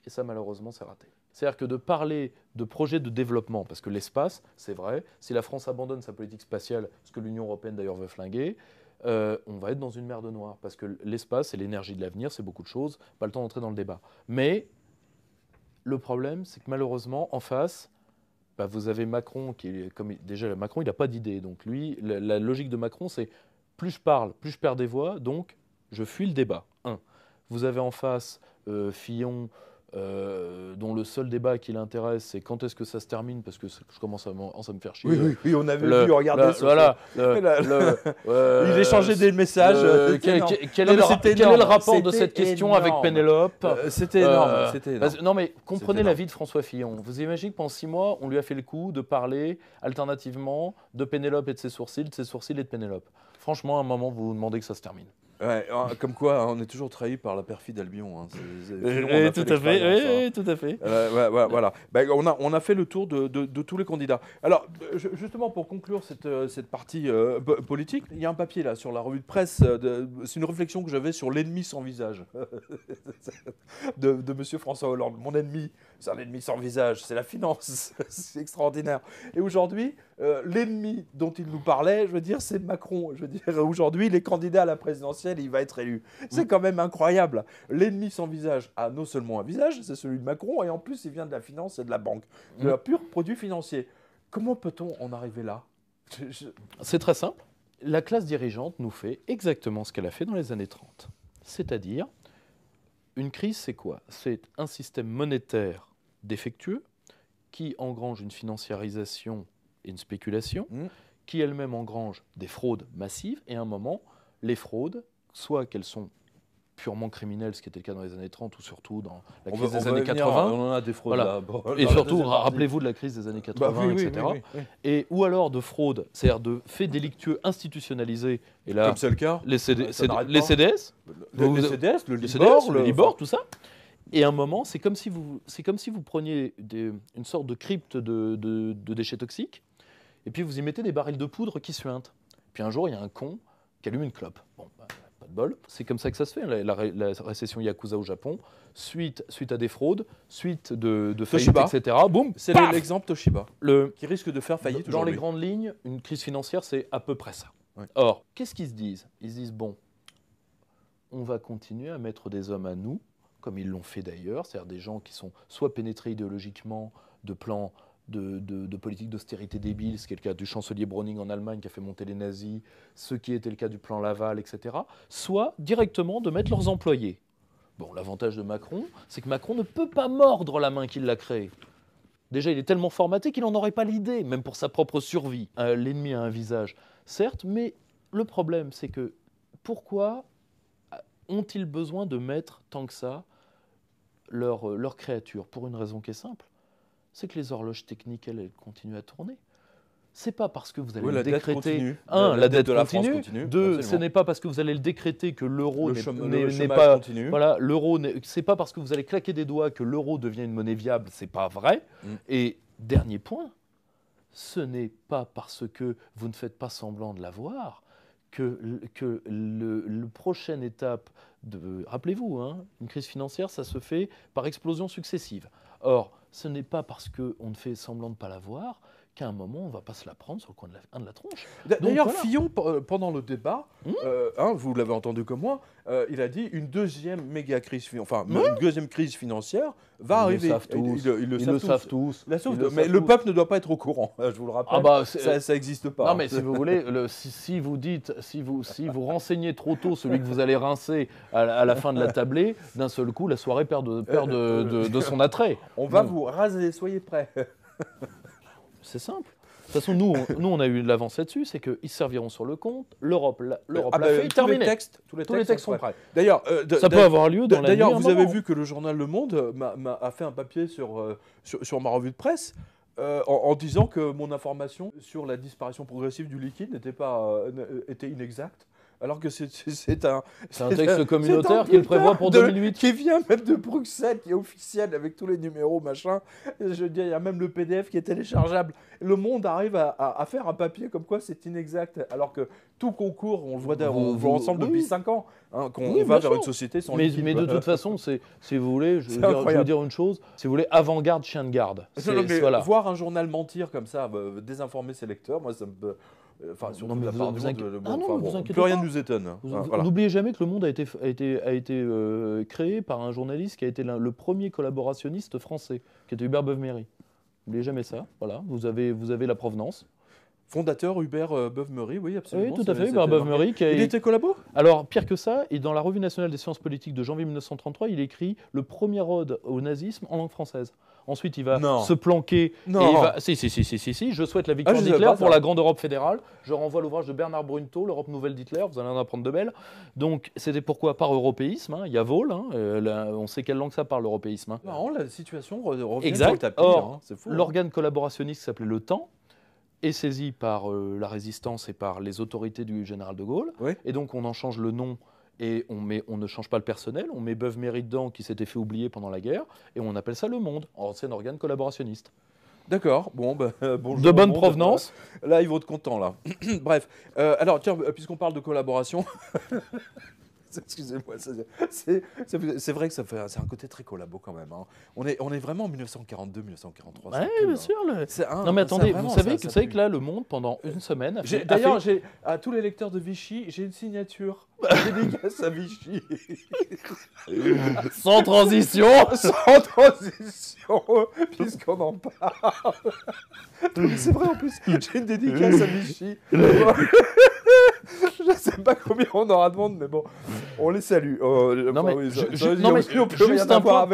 Et ça, malheureusement, c'est raté. C'est-à-dire que de parler de projets de développement, parce que l'espace, c'est vrai, si la France abandonne sa politique spatiale, ce que l'Union européenne d'ailleurs veut flinguer, on va être dans une mer de noir, parce que l'espace, c'est l'énergie de l'avenir, c'est beaucoup de choses, pas le temps d'entrer dans le débat. Mais le problème, c'est que malheureusement, en face, bah, vous avez Macron, déjà Macron, il n'a pas d'idée. Donc lui, la logique de Macron, c'est plus je parle, plus je perds des voix, donc je fuis le débat. Vous avez en face Fillon, dont le seul débat qui l'intéresse, c'est quand est-ce que ça se termine, parce que je commence à me faire chier. Oui, on avait vu, regardez. Il échangeait des messages. Quel est le rapport de cette question avec Pénélope? C'était énorme. Non, mais comprenez la vie de François Fillon. Vous imaginez que pendant 6 mois, on lui a fait le coup de parler alternativement de Pénélope et de ses sourcils et de Pénélope. Franchement, à un moment, vous vous demandez que ça se termine. Ouais, comme quoi, on est toujours trahi par la perfide Albion. Hein. Tout à fait. Voilà. Ben, on a fait le tour de tous les candidats. Alors, justement, pour conclure cette partie politique, il y a un papier là sur la revue de presse. C'est une réflexion que j'avais sur l'ennemi sans visage de Monsieur François Hollande. Mon ennemi, c'est un ennemi sans visage, c'est la finance. C'est extraordinaire. Et aujourd'hui, l'ennemi dont il nous parlait, je veux dire, c'est Macron. Je veux dire, aujourd'hui, les candidats à la présidentielle, il va être élu. C'est quand même incroyable. L'ennemi sans visage a non seulement un visage, c'est celui de Macron, et en plus, il vient de la finance et de la banque. Un pur produit financier. Comment peut-on en arriver là? C'est très simple. La classe dirigeante nous fait exactement ce qu'elle a fait dans les années 30. C'est-à-dire, une crise, c'est quoi? C'est un système monétaire défectueux qui engrange une financiarisation et une spéculation, qui elle-même engrange des fraudes massives, et à un moment, les fraudes, soit qu'elles sont purement criminelles, ce qui était le cas dans les années 30, ou surtout dans la crise des années 80. On en a des fraudes là. Et surtout, rappelez-vous de la crise des années 80, etc. Oui. Et, ou alors de fraude, c'est-à-dire de faits délictueux institutionnalisés. Et là, comme c'est le cas, les CDS, le Libor, tout ça. Et à un moment, c'est comme si vous preniez une sorte de crypte de déchets toxiques, et puis vous y mettez des barils de poudre qui suintent. Puis un jour, il y a un con qui allume une clope. Bon, pas de bol. C'est comme ça que ça se fait, la récession Yakuza au Japon, suite à des fraudes, suite de faillites, etc. Boum, c'est l'exemple Toshiba, qui risque de faire faillite dans aujourd'hui. les grandes lignes, une crise financière, c'est à peu près ça. Ouais. Or, qu'est-ce qu'ils se disent? Ils se disent, bon, on va continuer à mettre des hommes à nous, comme ils l'ont fait d'ailleurs, c'est-à-dire des gens qui sont soit pénétrés idéologiquement de plans de politique d'austérité débile, ce qui est le cas du chancelier Browning en Allemagne qui a fait monter les nazis, ce qui était le cas du plan Laval, etc., soit directement de mettre leurs employés. Bon, l'avantage de Macron, c'est que Macron ne peut pas mordre la main qui l'a créé. Déjà, il est tellement formaté qu'il n'en aurait pas l'idée, même pour sa propre survie. L'ennemi a un visage, certes, mais le problème, c'est que pourquoi ont-ils besoin de mettre tant que ça leur créature? Pour une raison qui est simple. C'est que les horloges techniques, elles continuent à tourner. C'est pas parce que vous allez le décréter... la dette de la France continue. Deux, ce n'est pas parce que vous allez le décréter que l'euro n'est pas... Continue. Voilà, l'euro, c'est pas parce que vous allez claquer des doigts que l'euro devient une monnaie viable, c'est pas vrai. Et dernier point, ce n'est pas parce que vous ne faites pas semblant de l'avoir que la prochaine étape Rappelez-vous, hein, une crise financière, ça se fait par explosion successive. Or, ce n'est pas parce qu'on ne fait semblant de ne pas la voir qu'à un moment, on ne va pas se la prendre sur le coin de la tronche. D'ailleurs, voilà. Fillon, pendant le débat, vous l'avez entendu comme moi, il a dit une deuxième méga crise, une deuxième crise financière va arriver. Ils le savent tous. Mais le peuple ne doit pas être au courant, je vous le rappelle. Ça n'existe pas. Non, mais si vous voulez, si vous renseignez trop tôt celui que vous allez rincer à la fin de la tablée, d'un seul coup, la soirée perd de son attrait. On va vous raser, soyez prêts. C'est simple. De toute façon, nous, on a eu de l'avance là-dessus, c'est qu'ils serviront sur le compte, l'Europe l'a fait, terminé. Tous les textes sont prêts. D'ailleurs, ça peut avoir lieu dans la nuit. D'ailleurs, vous avez vu que le journal Le Monde a fait un papier sur ma revue de presse en disant que mon information sur la disparition progressive du liquide était inexacte. Alors que c'est un texte communautaire qu'il prévoit pour 2008. Qui vient même de Bruxelles, qui est officiel avec tous les numéros, machin. Je veux dire, il y a même le PDF qui est téléchargeable. Le Monde arrive à faire un papier comme quoi c'est inexact. Alors que tout concourt, on le voit ensemble depuis 5 ans, hein, qu'on va vers une société sans liquide. Mais de toute façon, si vous voulez, je veux dire une chose, si vous voulez, avant-garde, chien de garde. Voilà. Voir un journal mentir comme ça, désinformer ses lecteurs, moi ça me... surtout de la part du Monde, plus rien ne nous étonne. N'oubliez jamais que Le Monde a été créé par un journaliste qui a été le premier collaborationniste français, qui était Hubert Beuve-Méry. N'oubliez jamais ça. Voilà, vous avez la provenance. Fondateur Hubert Beuve-Méry, oui, absolument. Oui, tout à fait, Hubert Beuve-Méry. Il était collabo ? Alors, pire que ça, et dans la Revue nationale des sciences politiques de janvier 1933, il écrit le premier ode au nazisme en langue française. Ensuite, il va se planquer. Non. Et il va... Si. Je souhaite la victoire d'Hitler pour la grande Europe fédérale. Je renvoie l'ouvrage de Bernard Brunto, L'Europe nouvelle d'Hitler. Vous allez en apprendre de belles. Donc, c'était pourquoi ? Par européisme. Hein. Il y a Vaul. Hein. On sait quelle langue ça parle, l'européisme. Hein. Non, la situation revient exact. sur le tapis. Or, c'est fou, l'organe collaborationniste qui s'appelait Le Temps est saisi par la résistance et par les autorités du général de Gaulle. Oui. Et donc, on en change le nom. Et on ne change pas le personnel, on met Beuve-Méry dedans qui s'était fait oublier pendant la guerre, et on appelle ça Le Monde, ancien organe collaborationniste. D'accord, bonjour. De bonne provenance. Là, ils vont être contents, là. Bref, alors, tiens, puisqu'on parle de collaboration... Excusez-moi, c'est vrai que c'est un côté très collabo quand même. Hein. On est vraiment en 1942, 1943. Oui, bien sûr. Non mais attendez, vous savez que là, Le Monde, pendant une semaine... D'ailleurs, à tous les lecteurs de Vichy, j'ai une signature. Dédicace à Vichy. Sans transition. Sans transition, puisqu'on en parle. C'est vrai, en plus, j'ai une dédicace à Vichy. Je ne sais pas combien on aura de monde, mais bon, on les salue. Juste un point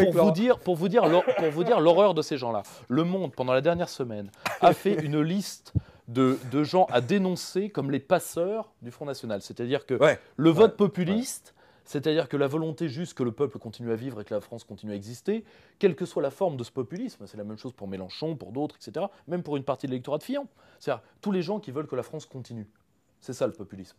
pour vous dire l'horreur de ces gens-là. Le Monde, pendant la dernière semaine, a fait une liste de gens à dénoncer comme les passeurs du Front National. C'est-à-dire que le vote populiste, c'est-à-dire que la volonté juste que le peuple continue à vivre et que la France continue à exister, quelle que soit la forme de ce populisme, c'est la même chose pour Mélenchon, pour d'autres, etc., même pour une partie de l'électorat de Fillon. C'est-à-dire tous les gens qui veulent que la France continue. C'est ça le populisme.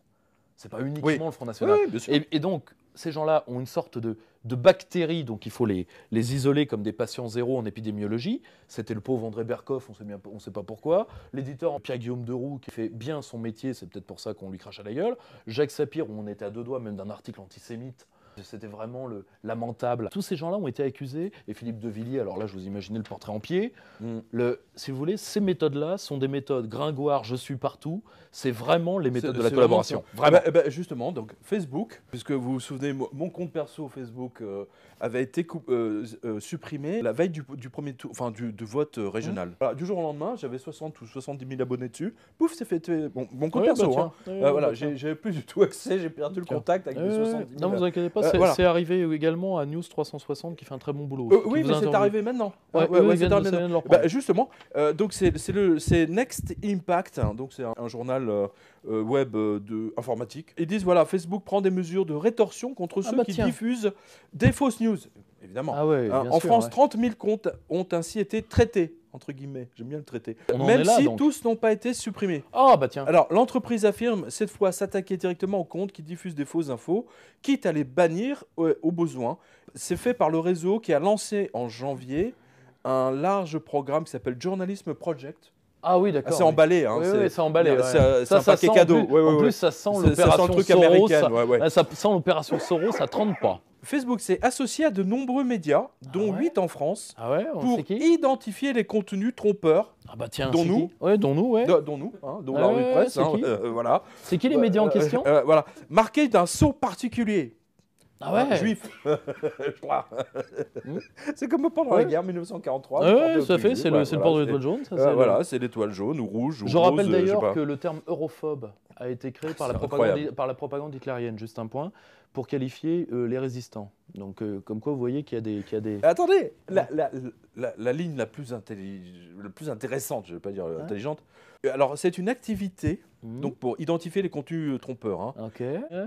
C'est pas uniquement le Front National. Oui, bien sûr. Et donc, ces gens-là ont une sorte de bactéries, donc il faut les isoler comme des patients zéro en épidémiologie. C'était le pauvre André Berkoff, on ne sait pas pourquoi. L'éditeur Pierre-Guillaume Deroux, qui fait bien son métier, c'est peut-être pour ça qu'on lui crache à la gueule. Jacques Sapir, où on était à deux doigts même d'un article antisémite. C'était vraiment lamentable. Tous ces gens-là ont été accusés, et Philippe de Villiers, alors là je vous imaginez le portrait en pied. Si vous voulez, ces méthodes-là sont des méthodes Gringoire, je suis partout. C'est vraiment les méthodes de la collaboration. Vraiment. Justement, donc Facebook, puisque vous vous souvenez, mon compte perso Facebook avait été supprimé la veille du premier tour, enfin du vote régional. Voilà, du jour au lendemain, j'avais 60 ou 70 000 abonnés dessus. Pouf, c'est fait. Mon compte perso. Voilà, j'avais plus du tout accès, j'ai perdu le contact avec mes 70 000. Non, vous inquiétez pas. C'est arrivé également à News 360 qui fait un très bon boulot. Oui, mais c'est arrivé maintenant. Justement, donc c'est Next Impact, hein, donc c'est un journal web informatique. Ils disent voilà, Facebook prend des mesures de rétorsion contre ceux qui diffusent des fausses news. Évidemment. En France, 30 000 comptes ont ainsi été traités. Entre guillemets, j'aime bien le traiter. Même si tous n'ont pas été supprimés. Tiens. Alors, l'entreprise affirme cette fois s'attaquer directement aux comptes qui diffusent des fausses infos, quitte à les bannir au besoin. C'est fait par le réseau qui a lancé en janvier un large programme qui s'appelle Journalism Project. Ah oui, d'accord. C'est emballé. Hein, oui, c'est emballé. Ouais. C'est un paquet cadeau. En plus, ça sent l'opération le truc Soros. américain. Ça sent l'opération Soros, ça trempe pas. Facebook s'est associé à de nombreux médias, dont 8 en France, pour identifier les contenus trompeurs. Ah bah tiens, dont nous. Ouais, dont nous, ouais. Dont nous, hein, dont la revue de presse. Voilà. C'est qui les médias en question? Voilà. Marqués d'un sceau particulier. Ah ouais. Juif. Je crois. C'est comme pendant la guerre 1943. Ouais, ça fait, c'est le port de l'étoile jaune. Voilà, c'est l'étoile jaune ou rouge ou Je rose, rappelle d'ailleurs que le terme europhobe a été créé par la propagande hitlérienne, juste un point, pour qualifier les résistants. Donc, comme quoi, vous voyez qu'il y a des... Attendez, la ligne la plus intéressante, je ne vais pas dire intelligente, alors c'est une activité donc pour identifier les contenus trompeurs. Hein.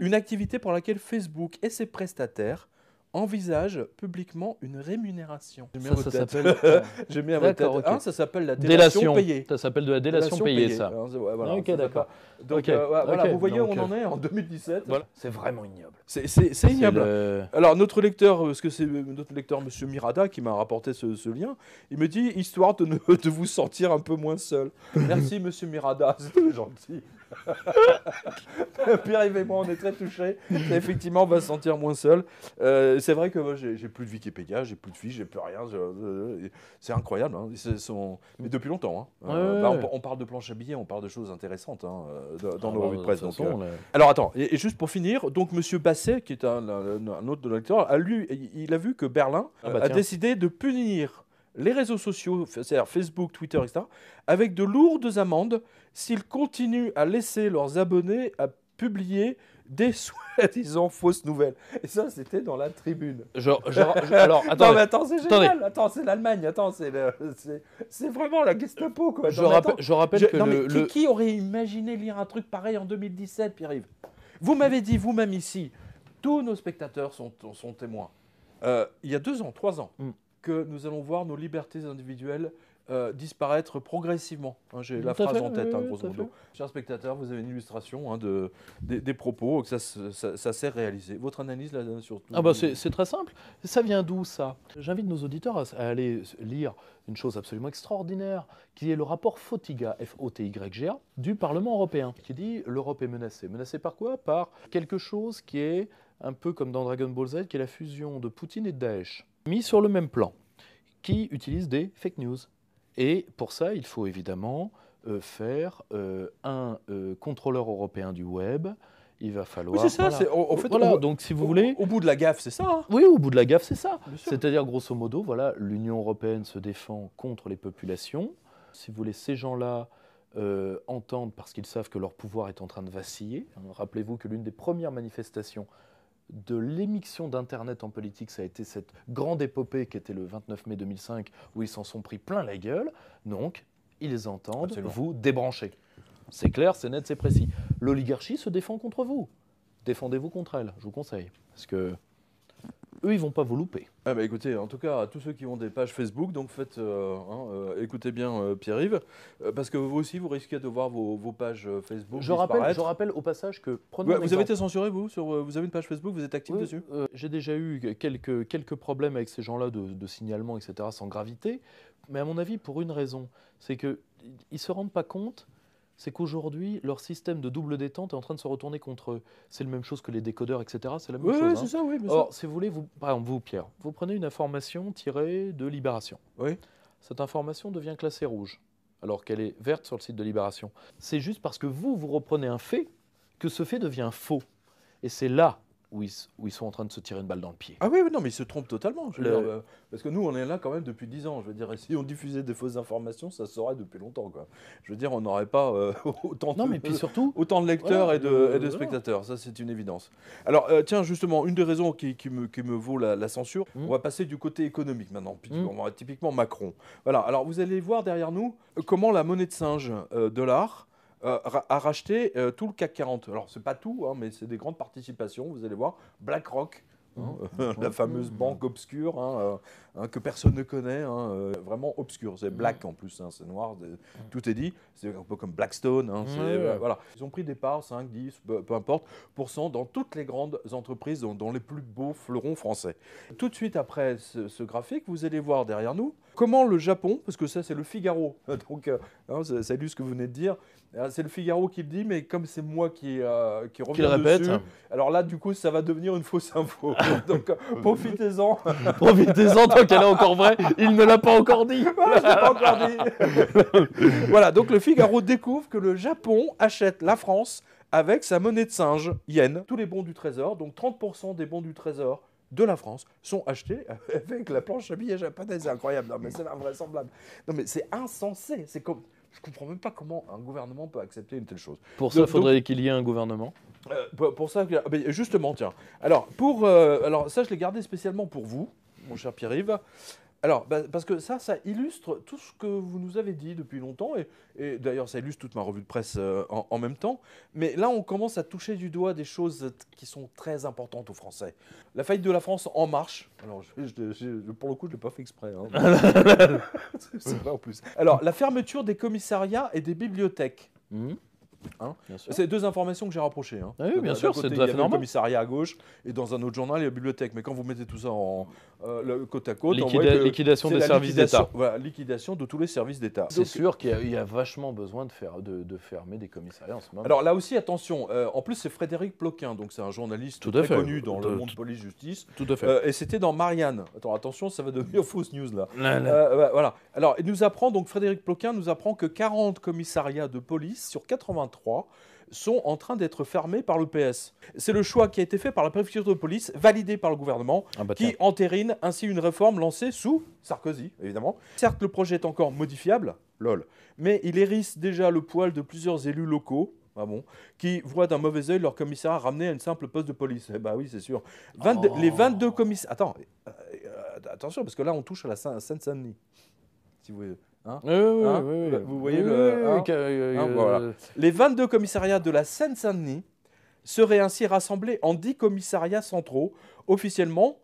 Une activité pour laquelle Facebook et ses prestataires envisagent publiquement une rémunération. Ça s'appelle... J'ai mis à votre tête. Ça s'appelle la délation payée. Ça s'appelle de la délation payée, ça. Voilà, ok, d'accord. Donc voilà, vous voyez où on en est en 2017. Voilà. C'est vraiment ignoble. C'est ignoble. Alors notre lecteur, parce que c'est notre lecteur Monsieur Mirada qui m'a rapporté ce lien, il me dit histoire de vous sentir un peu moins seul. Merci Monsieur Mirada, c'est gentil. Pierre-Yves et moi on est très touchés. Effectivement, on va se sentir moins seul. C'est vrai que moi j'ai plus de Wikipédia, j'ai plus de fiches, j'ai plus rien. C'est incroyable. Hein. Mais depuis longtemps. Hein. On parle de planche à billets, on parle de choses intéressantes hein, dans nos revues de presse. Alors attends, et juste pour finir, donc Monsieur Basset, qui est un autre lecteur, il a vu que Berlin a décidé de punir les réseaux sociaux, c'est-à-dire Facebook, Twitter, etc., avec de lourdes amendes s'ils continuent à laisser leurs abonnés à publier des soi-disant fausses nouvelles. Et ça, c'était dans la Tribune. Alors, attends. Non, mais attends, c'est génial. Attends, c'est l'Allemagne. Attends, c'est vraiment la Gestapo, quoi. Je rappelle que qui aurait imaginé lire un truc pareil en 2017, Pierre-Yves? Vous m'avez dit, vous-même ici, tous nos spectateurs sont témoins. Il y a 2 ans, 3 ans, que nous allons voir nos libertés individuelles disparaître progressivement. Hein, j'ai la phrase en tête, grosso modo. Chers spectateurs, vous avez une illustration des propos, que ça s'est réalisé. Votre analyse là surtout? C'est très simple. Ça vient d'où ça? J'invite nos auditeurs à aller lire une chose absolument extraordinaire, qui est le rapport Fotyga, F-O-T-Y-G-A, du Parlement européen, qui dit l'Europe est menacée. Menacée par quoi? Par quelque chose qui est un peu comme dans Dragon Ball Z, qui est la fusion de Poutine et de Daesh, mis sur le même plan, qui utilise des fake news. Et pour ça, il faut évidemment faire un contrôleur européen du web. Il va falloir... Oui, c'est ça. Voilà. En fait, donc, si vous voulez... Au bout de la gaffe, c'est ça. Hein. Oui, au bout de la gaffe, c'est ça. C'est-à-dire, grosso modo, voilà, l'Union européenne se défend contre les populations. Si vous voulez, ces gens-là entendent parce qu'ils savent que leur pouvoir est en train de vaciller. Rappelez-vous que l'une des premières manifestations de l'émission d'Internet en politique, ça a été cette grande épopée qui était le 29 mai 2005, où ils s'en sont pris plein la gueule. Donc, ils entendent vous débrancher. C'est clair, c'est net, c'est précis. L'oligarchie se défend contre vous. Défendez-vous contre elle, je vous conseille. Parce que eux, ils vont pas vous louper. Ah bah écoutez, en tout cas, à tous ceux qui ont des pages Facebook, donc faites, écoutez bien Pierre-Yves, parce que vous aussi, vous risquez de voir vos pages Facebook disparaître. Je rappelle au passage que... vous avez été censuré, vous avez une page Facebook, vous êtes actif dessus? J'ai déjà eu quelques problèmes avec ces gens-là de signalement, etc., sans gravité. Mais à mon avis, pour une raison, c'est qu'ils ne se rendent pas compte, c'est qu'aujourd'hui, leur système de double détente est en train de se retourner contre eux. C'est la même chose que les décodeurs, etc. C'est la même chose. Oui, c'est ça, oui, bien sûr. Or, si vous voulez, par exemple, vous, Pierre, vous prenez une information tirée de Libération. Oui. Cette information devient classée rouge, alors qu'elle est verte sur le site de Libération. C'est juste parce que vous reprenez un fait que ce fait devient faux. Et c'est là où ils sont en train de se tirer une balle dans le pied. Ah oui, non, mais ils se trompent totalement. Parce que nous, on est là quand même depuis 10 ans. Je veux dire, si on diffusait des fausses informations, ça se saurait depuis longtemps, quoi. Je veux dire, on n'aurait pas autant de lecteurs et de spectateurs. Ça, c'est une évidence. Alors, tiens, justement, une des raisons qui me vaut la censure, on va passer du côté économique maintenant. On va typiquement Macron. Voilà. Alors, vous allez voir derrière nous comment la monnaie de singe dollar a racheté tout le CAC 40. Alors, c'est pas tout, hein, mais c'est des grandes participations. Vous allez voir, BlackRock, la fameuse banque obscure, hein, que personne ne connaît, hein, vraiment obscur. C'est black en plus, hein, c'est noir, tout est dit. C'est un peu comme Blackstone. Hein, voilà. Ils ont pris des parts, 5, 10, peu importe, % dans toutes les grandes entreprises, dans les plus beaux fleurons français. Tout de suite après ce graphique, vous allez voir derrière nous comment le Japon, parce que ça c'est le Figaro, donc hein, ça illustre ce que vous venez de dire, c'est le Figaro qui le dit, mais comme c'est moi qui reviens dessus, alors là du coup ça va devenir une fausse info. Donc profitez-en. Profitez-en tant qu'elle est encore vraie, il ne l'a pas encore dit. Voilà, je l'ai pas encore dit. Voilà, donc le Figaro découvre que le Japon achète la France avec sa monnaie de singe, yen. Tous les bons du Trésor, donc 30% des bons du Trésor de la France sont achetés avec la planche à billets japonaise. C'est incroyable, non mais c'est invraisemblable. Non mais c'est insensé, c'est comme... Je comprends même pas comment un gouvernement peut accepter une telle chose. Pour ça, il faudrait qu'il y ait un gouvernement. Pour ça, justement, tiens. Alors, ça, je l'ai gardé spécialement pour vous, mon cher Pierre-Yves. Alors, parce que ça illustre tout ce que vous nous avez dit depuis longtemps, et d'ailleurs, ça illustre toute ma revue de presse en même temps. Mais là, on commence à toucher du doigt des choses qui sont très importantes aux Français. La faillite de la France en marche. Alors, pour le coup, je ne l'ai pas fait exprès. Hein. C'est vrai en plus. Alors, la fermeture des commissariats et des bibliothèques. Hein, c'est deux informations que j'ai rapprochées. Hein. Ah oui, bien sûr, c'est tout à fait normal. Il y a le commissariat à gauche et dans un autre journal, il y a la bibliothèque. Mais quand vous mettez tout ça côte à côte, liquidation des services d'État. Voilà, liquidation de tous les services d'État. C'est sûr qu'il y a vachement besoin de fermer des commissariats en ce moment. Alors là aussi, attention, en plus c'est Frédéric Ploquin, donc c'est un journaliste très connu dans le monde police-justice. Tout à fait. Et c'était dans Marianne. Attention, ça va devenir fausse news là. Voilà. Alors, il nous apprend, donc Frédéric Ploquin nous apprend que 40 commissariats de police sur 83 sont en train d'être fermés par le PS. C'est le choix qui a été fait par la préfecture de police, validé par le gouvernement, qui entérine ainsi une réforme lancée sous Sarkozy, évidemment. Certes, le projet est encore modifiable, mais il hérisse déjà le poil de plusieurs élus locaux, qui voient d'un mauvais œil leur commissariat ramené à une simple poste de police. Eh bah oui, c'est sûr. Les 22 commissariats... attention, parce que là, on touche à la Seine-Saint-Denis. Si vous... Vous voyez voilà. Les 22 commissariats de la Seine-Saint-Denis seraient ainsi rassemblés en 10 commissariats centraux, officiellement,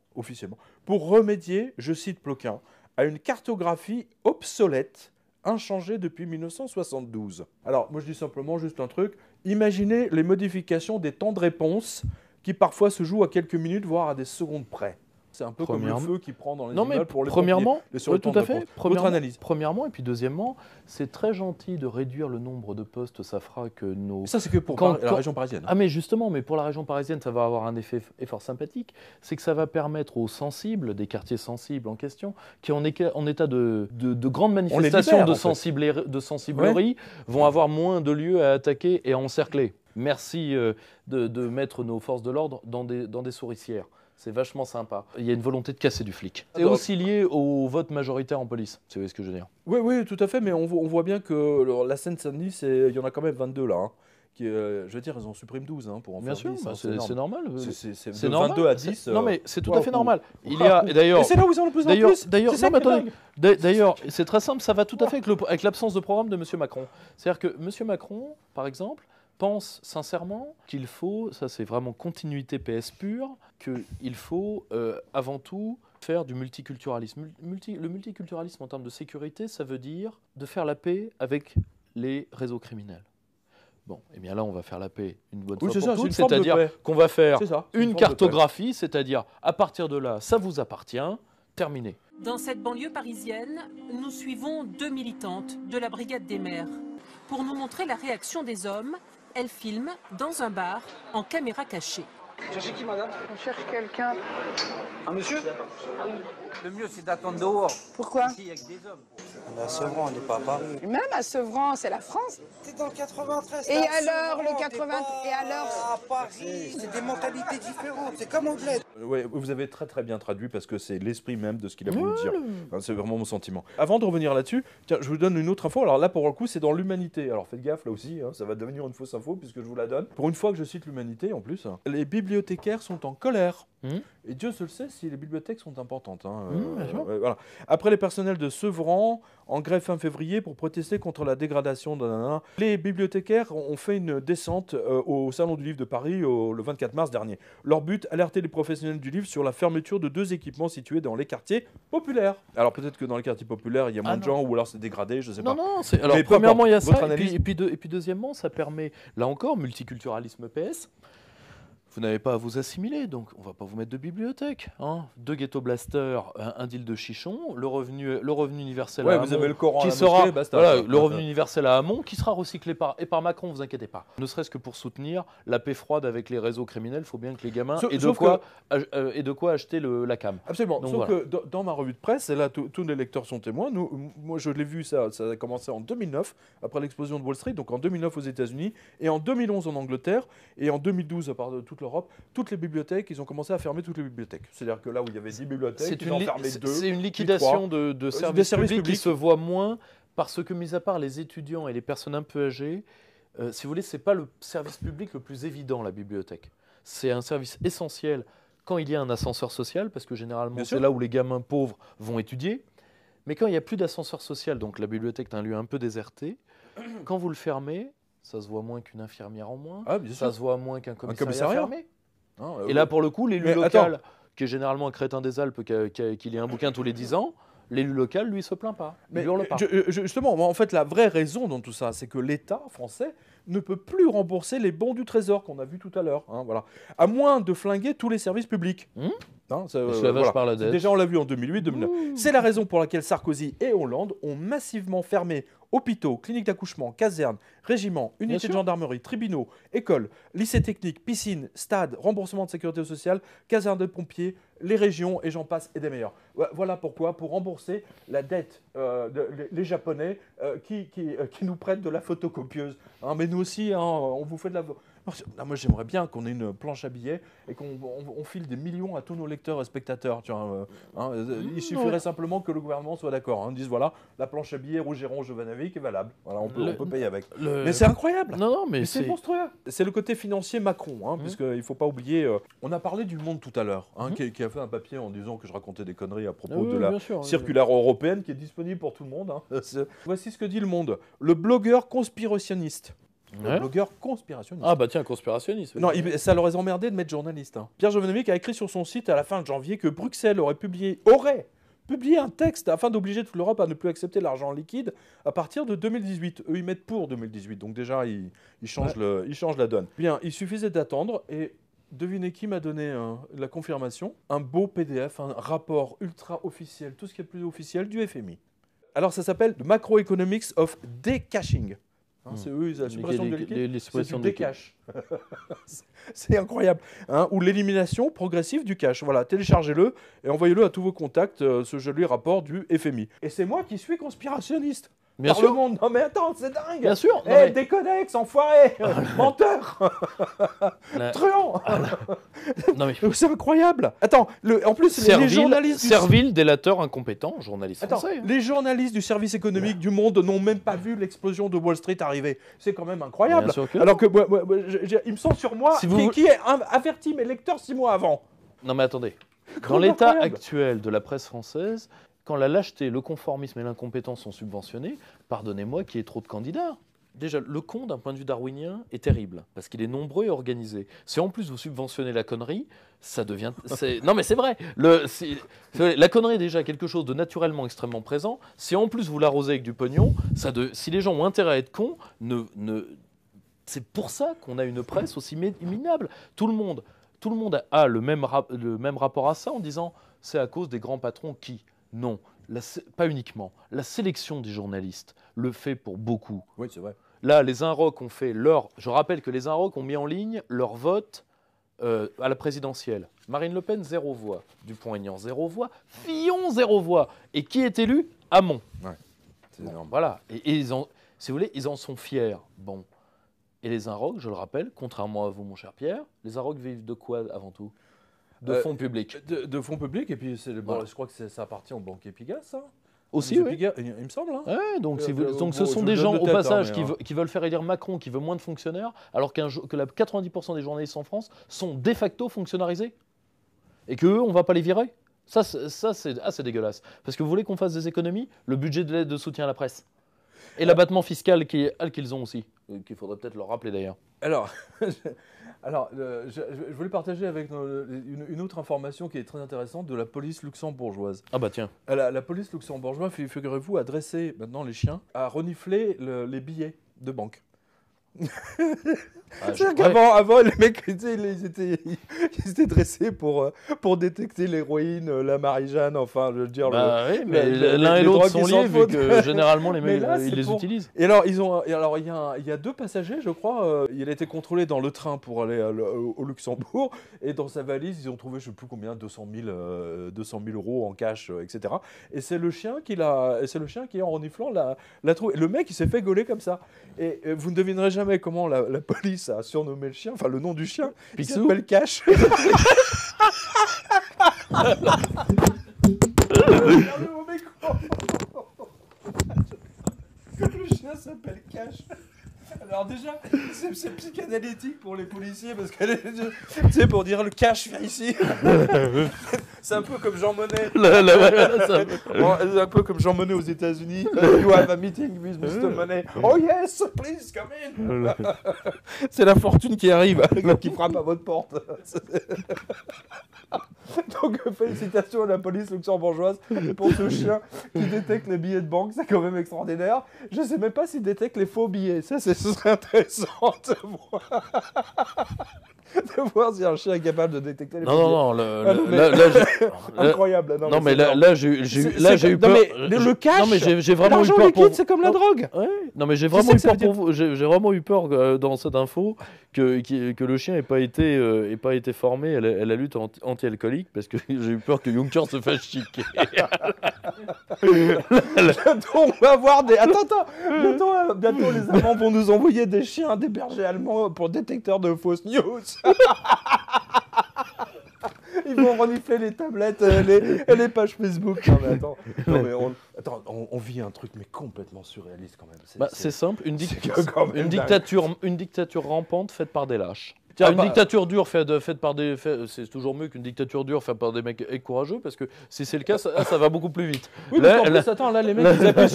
pour remédier, je cite Ploquin, à une cartographie obsolète, inchangée depuis 1972. Alors, moi je dis simplement juste un truc, imaginez les modifications des temps de réponse qui parfois se jouent à quelques minutes, voire à des secondes près. C'est un peu comme le feu qui prend dans les immeubles pour les premièrement, pompiers, tout à fait. Votre analyse. Premièrement, et puis deuxièmement, c'est très gentil de réduire le nombre de postes. Ça fera que nos... Ça, c'est que pour la région parisienne. Ah, mais justement, mais pour la région parisienne, ça va avoir un effet fort sympathique. C'est que ça va permettre aux sensibles, des quartiers sensibles en question, qui en état de grandes manifestations de sensiblerie, vont avoir moins de lieux à attaquer et à encercler. Merci de mettre nos forces de l'ordre dans des souricières. C'est vachement sympa. Il y a une volonté de casser du flic. C'est aussi lié au vote majoritaire en police. Vous voyez ce que je veux dire? Oui, tout à fait. Mais on voit bien que la Seine-Saint-Denis, il y en a quand même 22 là. Hein, je veux dire, ils en suppriment 12 pour en faire 10. Bien sûr, c'est normal. C'est de 22 à 10. Non, mais c'est tout à fait normal. Il y a, d'ailleurs, et c'est là où ils ont le plus en plus. D'ailleurs, c'est très simple. Ça va tout à fait avec l'absence de programme de M. Macron. C'est-à-dire que M. Macron, par exemple, pense sincèrement qu'il faut, ça c'est vraiment continuité PS pure, qu'il faut avant tout faire du multiculturalisme. Le multiculturalisme en termes de sécurité, ça veut dire de faire la paix avec les réseaux criminels. Bon, et bien là on va faire la paix une bonne fois pour toutes, c'est-à-dire qu'on va faire une cartographie, c'est-à-dire à partir de là, ça vous appartient, terminé. Dans cette banlieue parisienne, nous suivons 2 militantes de la Brigade des maires. Pour nous montrer la réaction des hommes, elles filment dans un bar en caméra cachée. Vous cherchez qui, madame? On cherche quelqu'un. Un monsieur? Le mieux, c'est d'attendre dehors. Pourquoi? Ici, il y a que des hommes. À Sevran, on n'est pas à Paris. Même à Sevran, c'est la France. C'est dans le 93. Et alors, le 80... Et alors? À Paris, c'est des mentalités différentes. C'est comme au bled. Oui, vous avez très bien traduit parce que c'est l'esprit même de ce qu'il a voulu dire. Enfin, c'est vraiment mon sentiment. Avant de revenir là-dessus, tiens, je vous donne une autre info. Alors là, pour le coup, c'est dans l'humanité. Alors faites gaffe là aussi, ça va devenir une fausse info puisque je vous la donne. Pour une fois que je cite l'humanité en plus, les bibliothécaires sont en colère. Et Dieu seul sait si les bibliothèques sont importantes. Hein. Bien sûr. Voilà. Après les personnels de Sevran, en grève fin février pour protester contre la dégradation de les bibliothécaires ont fait une descente au Salon du Livre de Paris le 24 mars dernier. Leur but, alerter les professionnels du livre sur la fermeture de 2 équipements situés dans les quartiers populaires. Alors peut-être que dans les quartiers populaires, il y a moins de gens ou alors c'est dégradé, je ne sais pas. Non, alors premièrement, il y a ça, et puis deuxièmement, ça permet, là encore, multiculturalisme PS. Vous n'avez pas à vous assimiler, donc on ne va pas vous mettre de bibliothèque. 2 ghetto blasters, un deal de chichon, le revenu universel à Hamon, vous avez le Coran qui à la sera, mosquée, basta. voilà, le revenu universel à Hamon, qui sera recyclé par Macron, vous inquiétez pas. Ne serait-ce que pour soutenir la paix froide avec les réseaux criminels, il faut bien que les gamins aient de quoi acheter la cam. Absolument. Donc, sauf voilà. que dans ma revue de presse, et là tous les lecteurs sont témoins, moi je l'ai vu, ça a commencé en 2009, après l'explosion de Wall Street, donc en 2009 aux États-Unis, et en 2011 en Angleterre, et en 2012 à part de toute l'Europe, toutes les bibliothèques, ils ont commencé à fermer toutes les bibliothèques. C'est-à-dire que là où il y avait 10 bibliothèques, ils en fermaient 2. C'est une liquidation de services publics qui se voit moins, parce que, mis à part les étudiants et les personnes un peu âgées, si vous voulez, ce n'est pas le service public le plus évident, la bibliothèque. C'est un service essentiel quand il y a un ascenseur social, parce que généralement, c'est là où les gamins pauvres vont étudier. Mais quand il n'y a plus d'ascenseur social, donc la bibliothèque est un lieu un peu déserté, quand vous le fermez, ça se voit moins qu'une infirmière en moins, ça se voit moins qu'un commissariat fermé. Et là, pour le coup, l'élu local, qui est généralement un crétin des Alpes, qui lit un bouquin tous les 10 ans, l'élu local, lui, se plaint pas. Il hurle pas. Justement, en fait, la vraie raison dans tout ça, c'est que l'État français ne peut plus rembourser les bons du Trésor qu'on a vu tout à l'heure. Voilà. À moins de flinguer tous les services publics. Esclavage par la dette. Déjà, on l'a vu en 2008-2009. C'est la raison pour laquelle Sarkozy et Hollande ont massivement fermé hôpitaux, cliniques d'accouchement, casernes, régiments, unités de gendarmerie, tribunaux, écoles, lycées techniques, piscines, stades, remboursement de sécurité sociale, casernes de pompiers, les régions, et j'en passe, et des meilleurs. Voilà pourquoi, pour rembourser la dette les Japonais qui nous prêtent de la photocopieuse. Mais nous aussi, on vous fait de la... Moi, j'aimerais bien qu'on ait une planche à billets et qu'on file des millions à tous nos lecteurs et spectateurs. Il suffirait simplement que le gouvernement soit d'accord. On dise, voilà, la planche à billets Rougeron-Jovanovic est valable. Voilà, on peut payer avec. Mais c'est incroyable. Mais c'est monstrueux. C'est le côté financier Macron, puisqu'il ne faut pas oublier... on a parlé du Monde tout à l'heure, qui a fait un papier en disant que je racontais des conneries à propos de la circulaire européenne qui est disponible pour tout le monde. Voici ce que dit le Monde. Le blogueur conspirationniste. Blogueur conspirationniste. Ah bah tiens, conspirationniste. Non, ça leur est emmerdé de mettre journaliste. Pierre Jovanovic a écrit sur son site à la fin de janvier que Bruxelles aurait publié un texte afin d'obliger toute l'Europe à ne plus accepter l'argent liquide à partir de 2018. Eux, ils mettent pour 2018, donc déjà, ils changent la donne. Bien, il suffisait d'attendre et... Devinez qui m'a donné la confirmation? Un beau PDF, un rapport ultra officiel, tout ce qui est plus officiel du FMI. Alors ça s'appelle The Macroeconomics of Decashing. C'est eux, la suppression de liquide, c'est du décash. C'est incroyable. Ou l'élimination progressive du cash. Voilà, téléchargez-le et envoyez-le à tous vos contacts, ce joli rapport du FMI. Et c'est moi qui suis conspirationniste. Bien sûr. Le monde. Non mais attends, c'est dingue. Bien sûr. Déconnexe, enfoiré, menteur, truand. C'est incroyable. Attends, en plus les journalistes servile, délateur, incompétent, journaliste français. Les journalistes du service économique du Monde n'ont même pas vu l'explosion de Wall Street arriver. C'est quand même incroyable. Alors que il me semble sur moi qui est averti mes lecteurs 6 mois avant. Non mais attendez. Dans l'état actuel de la presse française, quand la lâcheté, le conformisme et l'incompétence sont subventionnés, pardonnez-moi qu'il y ait trop de candidats. Déjà, le con, d'un point de vue darwinien, est terrible, parce qu'il est nombreux et organisé. Si en plus vous subventionnez la connerie, ça devient... Non mais c'est vrai. La connerie est déjà quelque chose de naturellement extrêmement présent. Si en plus vous l'arrosez avec du pognon, si les gens ont intérêt à être cons, c'est pour ça qu'on a une presse aussi minable. Tout le monde a le même rapport à ça en disant c'est à cause des grands patrons qui... Non, pas uniquement. La sélection des journalistes le fait pour beaucoup. Oui, c'est vrai. Là, les Inrocks ont fait leur... Je rappelle que les Inrocks ont mis en ligne leur vote à la présidentielle. Marine Le Pen, 0 voix. Dupont-Aignan, 0 voix. Fillon, 0 voix. Et qui est élu? Hamon. Ouais, c'est énorme. Voilà. Et si vous voulez, ils en sont fiers. Bon. Et les Inrocks, je le rappelle, contrairement à vous, mon cher Pierre, les Inrocks vivent de quoi avant tout? De fonds publics. De fonds publics, et puis je crois que ça appartient aux banquiers Pigasse, ça. Aussi, oui. Pigasse, il me semble. Ouais, donc ce sont des gens, au passage, qui veulent faire élire Macron, qui veut moins de fonctionnaires, alors que 90% des journalistes en France sont de facto fonctionnalisés. et qu'eux, on ne va pas les virer. Ça c'est dégueulasse. Parce que vous voulez qu'on fasse des économies? Le budget de l'aide de soutien à la presse. Et l'abattement fiscal qu'ils ont aussi, qu'il faudrait peut-être leur rappeler d'ailleurs. Alors, je voulais partager avec une autre information qui est très intéressante de la police luxembourgeoise. Ah bah tiens. La police luxembourgeoise, figurez-vous, a dressé maintenant les chiens à renifler les billets de banque. Avant, les mecs, ils étaient dressés pour détecter l'héroïne, la Marie-Jeanne, enfin, je veux dire... oui, mais l'un et l'autre sont liés, vu que généralement, les mecs, ils les utilisent. Et alors, il y a 2 passagers, je crois. Il a été contrôlé dans le train pour aller au Luxembourg, et dans sa valise, ils ont trouvé, je ne sais plus combien, 200 000 € en cash, etc. Et c'est le chien qui, en reniflant, l'a trouvé. Le mec, il s'est fait gauler comme ça. Et vous ne devinerez jamais comment la police a surnommé le chien, enfin le nom du chien, il s'appelle Cash. Le chien s'appelle Cash. Alors déjà, c'est psychanalytique pour les policiers parce que c'est pour dire le cash, viens ici. C'est un peu comme Jean Monnet. C'est un peu comme Jean Monnet aux États-Unis. You have a meeting with Mr. Money. Oh yes, please come in. C'est la fortune qui arrive, qui frappe à votre porte. Donc félicitations à la police luxembourgeoise pour ce chien qui détecte les billets de banque, c'est quand même extraordinaire. Je sais même pas s'il détecte les faux billets, ce serait intéressant de voir si un chien est capable de détecter les faux billets. Incroyable. Non mais là j'ai eu peur. Le cash, non mais j'ai vraiment eu l'argent peur liquide, c'est comme la drogue. Ouais. Non mais j'ai vraiment eu peur pour vous. J'ai vraiment eu peur dans cette info que le chien n'ait pas été formé à la lutte anti-alcoolique, parce que j'ai eu peur que Juncker se fasse chiquer. On va avoir des... Attends. Bientôt les Allemands vont nous envoyer des chiens, des bergers allemands pour détecteur de fausses news. Ils vont renifler les tablettes et les pages Facebook. Non mais attends, on vit un truc mais complètement surréaliste quand même. C'est simple, une dictature rampante faite par des lâches. Tiens, une dictature dure faite par des... C'est toujours mieux qu'une dictature dure faite par des mecs courageux, parce que si c'est le cas, ça va beaucoup plus vite. Oui, là, attends, là, les mecs, ils appuient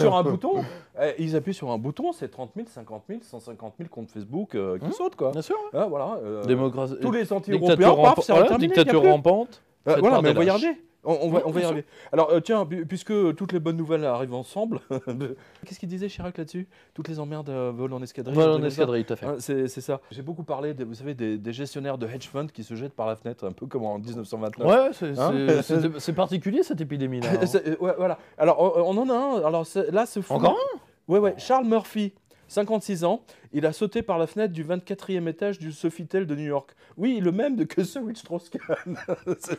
sur un bouton, c'est 30 000, 50 000, 150 000 comptes Facebook qui sautent, quoi. Bien sûr. Voilà. Tous les anti-européens, paf, c'est terminé. Dictature rampante. Voilà, mais on va y arriver. On va y arriver. Alors, tiens, puisque toutes les bonnes nouvelles arrivent ensemble, qu'est-ce qu'il disait Chirac là-dessus? Toutes les emmerdes volent en escadrille. Volent en escadrille, tout à fait. C'est ça. J'ai beaucoup parlé, vous savez, des gestionnaires de hedge funds qui se jettent par la fenêtre, un peu comme en 1929. Ouais, c'est particulier cette épidémie-là. Ouais, voilà. Alors, on en a un. Alors, là, ce fou. Encore un? Ouais. Charles Murphy. 56 ans, il a sauté par la fenêtre du 24e étage du Sofitel de New York. Oui, le même que Sir Strauss-Kahn.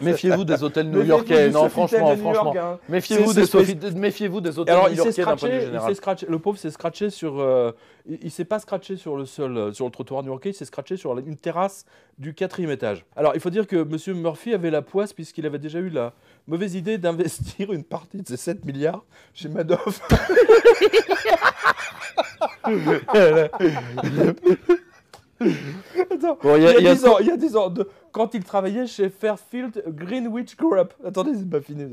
Méfiez-vous des hôtels new-yorkais. Non, franchement. Méfiez-vous des hôtels new-yorkais d'un point de vue général. Le pauvre s'est scratché sur... il s'est pas scratché sur le sol, sur le trottoir new-yorkais, il s'est scratché sur une terrasse du 4e étage. Alors, il faut dire que M. Murphy avait la poisse puisqu'il avait déjà eu la mauvaise idée d'investir une partie de ses 7 milliards chez Madoff. Attends, il y a 10 ans, quand il travaillait chez Fairfield Greenwich Group. Attendez, c'est pas fini.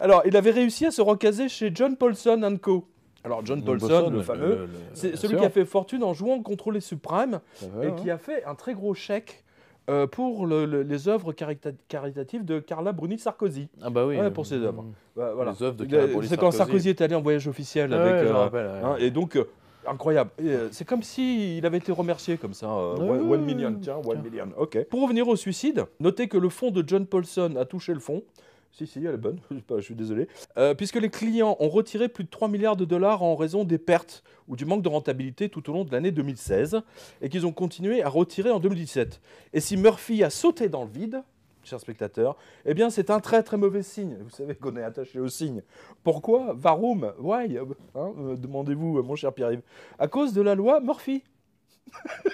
Alors, il avait réussi à se recaser chez John Paulson & Co. Alors, John Paulson, le fameux, c'est celui qui a fait fortune en jouant contre les subprimes et qui a fait un très gros chèque pour les œuvres caritatives de Carla Bruni Sarkozy. Ah bah oui. Pour ses œuvres. Voilà. Les œuvres de Carla Bruni Sarkozy. C'est quand Sarkozy est allé en voyage officiel avec... je me rappelle. Et donc... incroyable. C'est comme s'il avait été remercié comme ça. 1 million, tiens, 1 million. Ok. Pour revenir au suicide, notez que le fonds de John Paulson a touché le fond. Si, elle est bonne, je suis désolé. Puisque les clients ont retiré plus de 3 milliards de dollars en raison des pertes ou du manque de rentabilité tout au long de l'année 2016 et qu'ils ont continué à retirer en 2017. Et si Murphy a sauté dans le vide, chers spectateurs, eh bien c'est un très très mauvais signe. Vous savez qu'on est attaché au signe. Pourquoi? Varum? Why? Demandez-vous, mon cher Pierre-Yves. À cause de la loi Murphy.